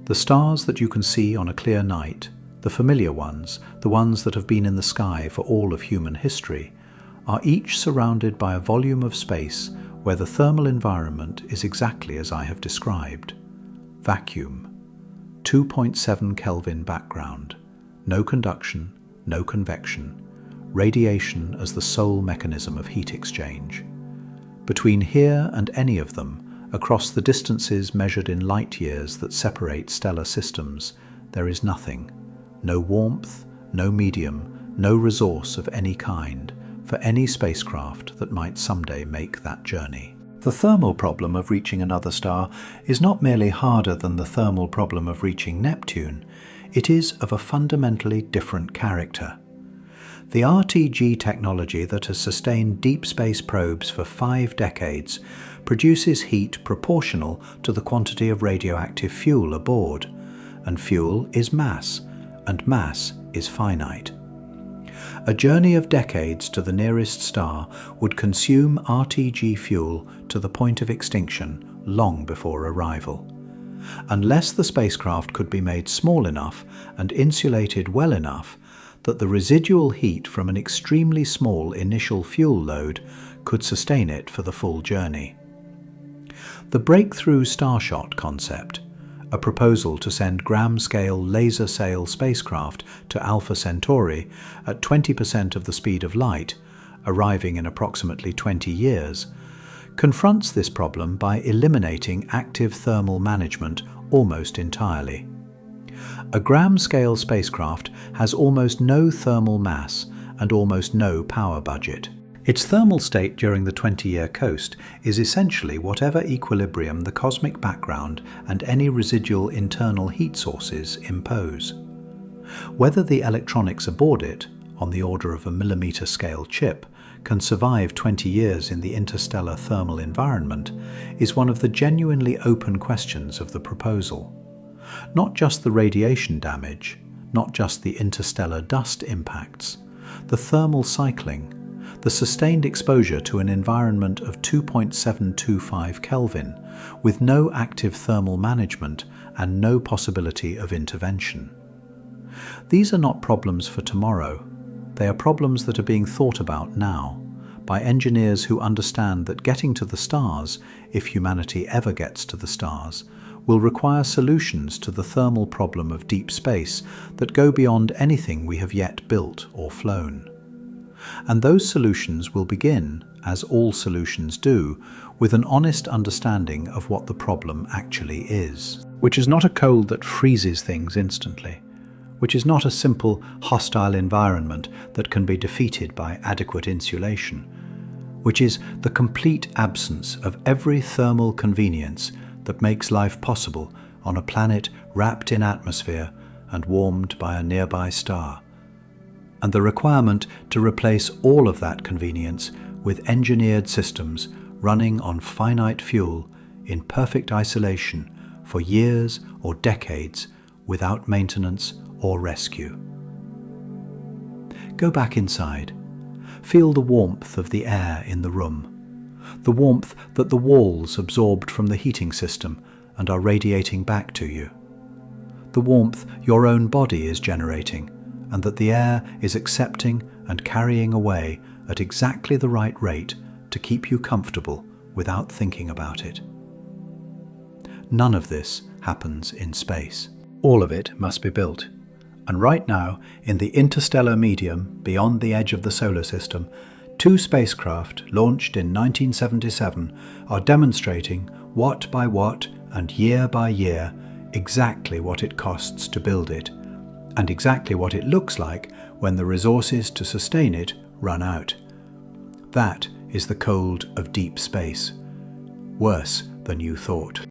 The stars that you can see on a clear night, the familiar ones, the ones that have been in the sky for all of human history, are each surrounded by a volume of space where the thermal environment is exactly as I have described. Vacuum. 2.7 Kelvin background, no conduction, no convection, radiation as the sole mechanism of heat exchange. Between here and any of them, across the distances measured in light years that separate stellar systems, there is nothing, no warmth, no medium, no resource of any kind for any spacecraft that might someday make that journey. The thermal problem of reaching another star is not merely harder than the thermal problem of reaching Neptune, it is of a fundamentally different character. The RTG technology that has sustained deep space probes for 5 decades produces heat proportional to the quantity of radioactive fuel aboard, and fuel is mass, and mass is finite. A journey of decades to the nearest star would consume RTG fuel to the point of extinction long before arrival. Unless the spacecraft could be made small enough and insulated well enough that the residual heat from an extremely small initial fuel load could sustain it for the full journey. The breakthrough starshot concept, a proposal to send gram-scale laser sail spacecraft to Alpha Centauri at 20% of the speed of light, arriving in approximately 20 years, confronts this problem by eliminating active thermal management almost entirely. A gram-scale spacecraft has almost no thermal mass and almost no power budget. Its thermal state during the 20-year coast is essentially whatever equilibrium the cosmic background and any residual internal heat sources impose. Whether the electronics aboard it, on the order of a millimeter-scale chip, can survive 20 years in the interstellar thermal environment is one of the genuinely open questions of the proposal. Not just the radiation damage, not just the interstellar dust impacts, the thermal cycling, the sustained exposure to an environment of 2.725 Kelvin, with no active thermal management and no possibility of intervention. These are not problems for tomorrow. They are problems that are being thought about now, by engineers who understand that getting to the stars, if humanity ever gets to the stars, will require solutions to the thermal problem of deep space that go beyond anything we have yet built or flown. And those solutions will begin, as all solutions do, with an honest understanding of what the problem actually is. Which is not a cold that freezes things instantly, which is not a simple, hostile environment that can be defeated by adequate insulation, which is the complete absence of every thermal convenience that makes life possible on a planet wrapped in atmosphere and warmed by a nearby star, and the requirement to replace all of that convenience with engineered systems running on finite fuel in perfect isolation for years or decades without maintenance or rescue. Go back inside. Feel the warmth of the air in the room, the warmth that the walls absorbed from the heating system and are radiating back to you, the warmth your own body is generating and that the air is accepting and carrying away at exactly the right rate to keep you comfortable without thinking about it. None of this happens in space. All of it must be built. And right now, in the interstellar medium beyond the edge of the solar system, 2 spacecraft launched in 1977 are demonstrating watt by watt and year by year exactly what it costs to build it, and exactly what it looks like when the resources to sustain it run out. That is the cold of deep space. Worse than you thought.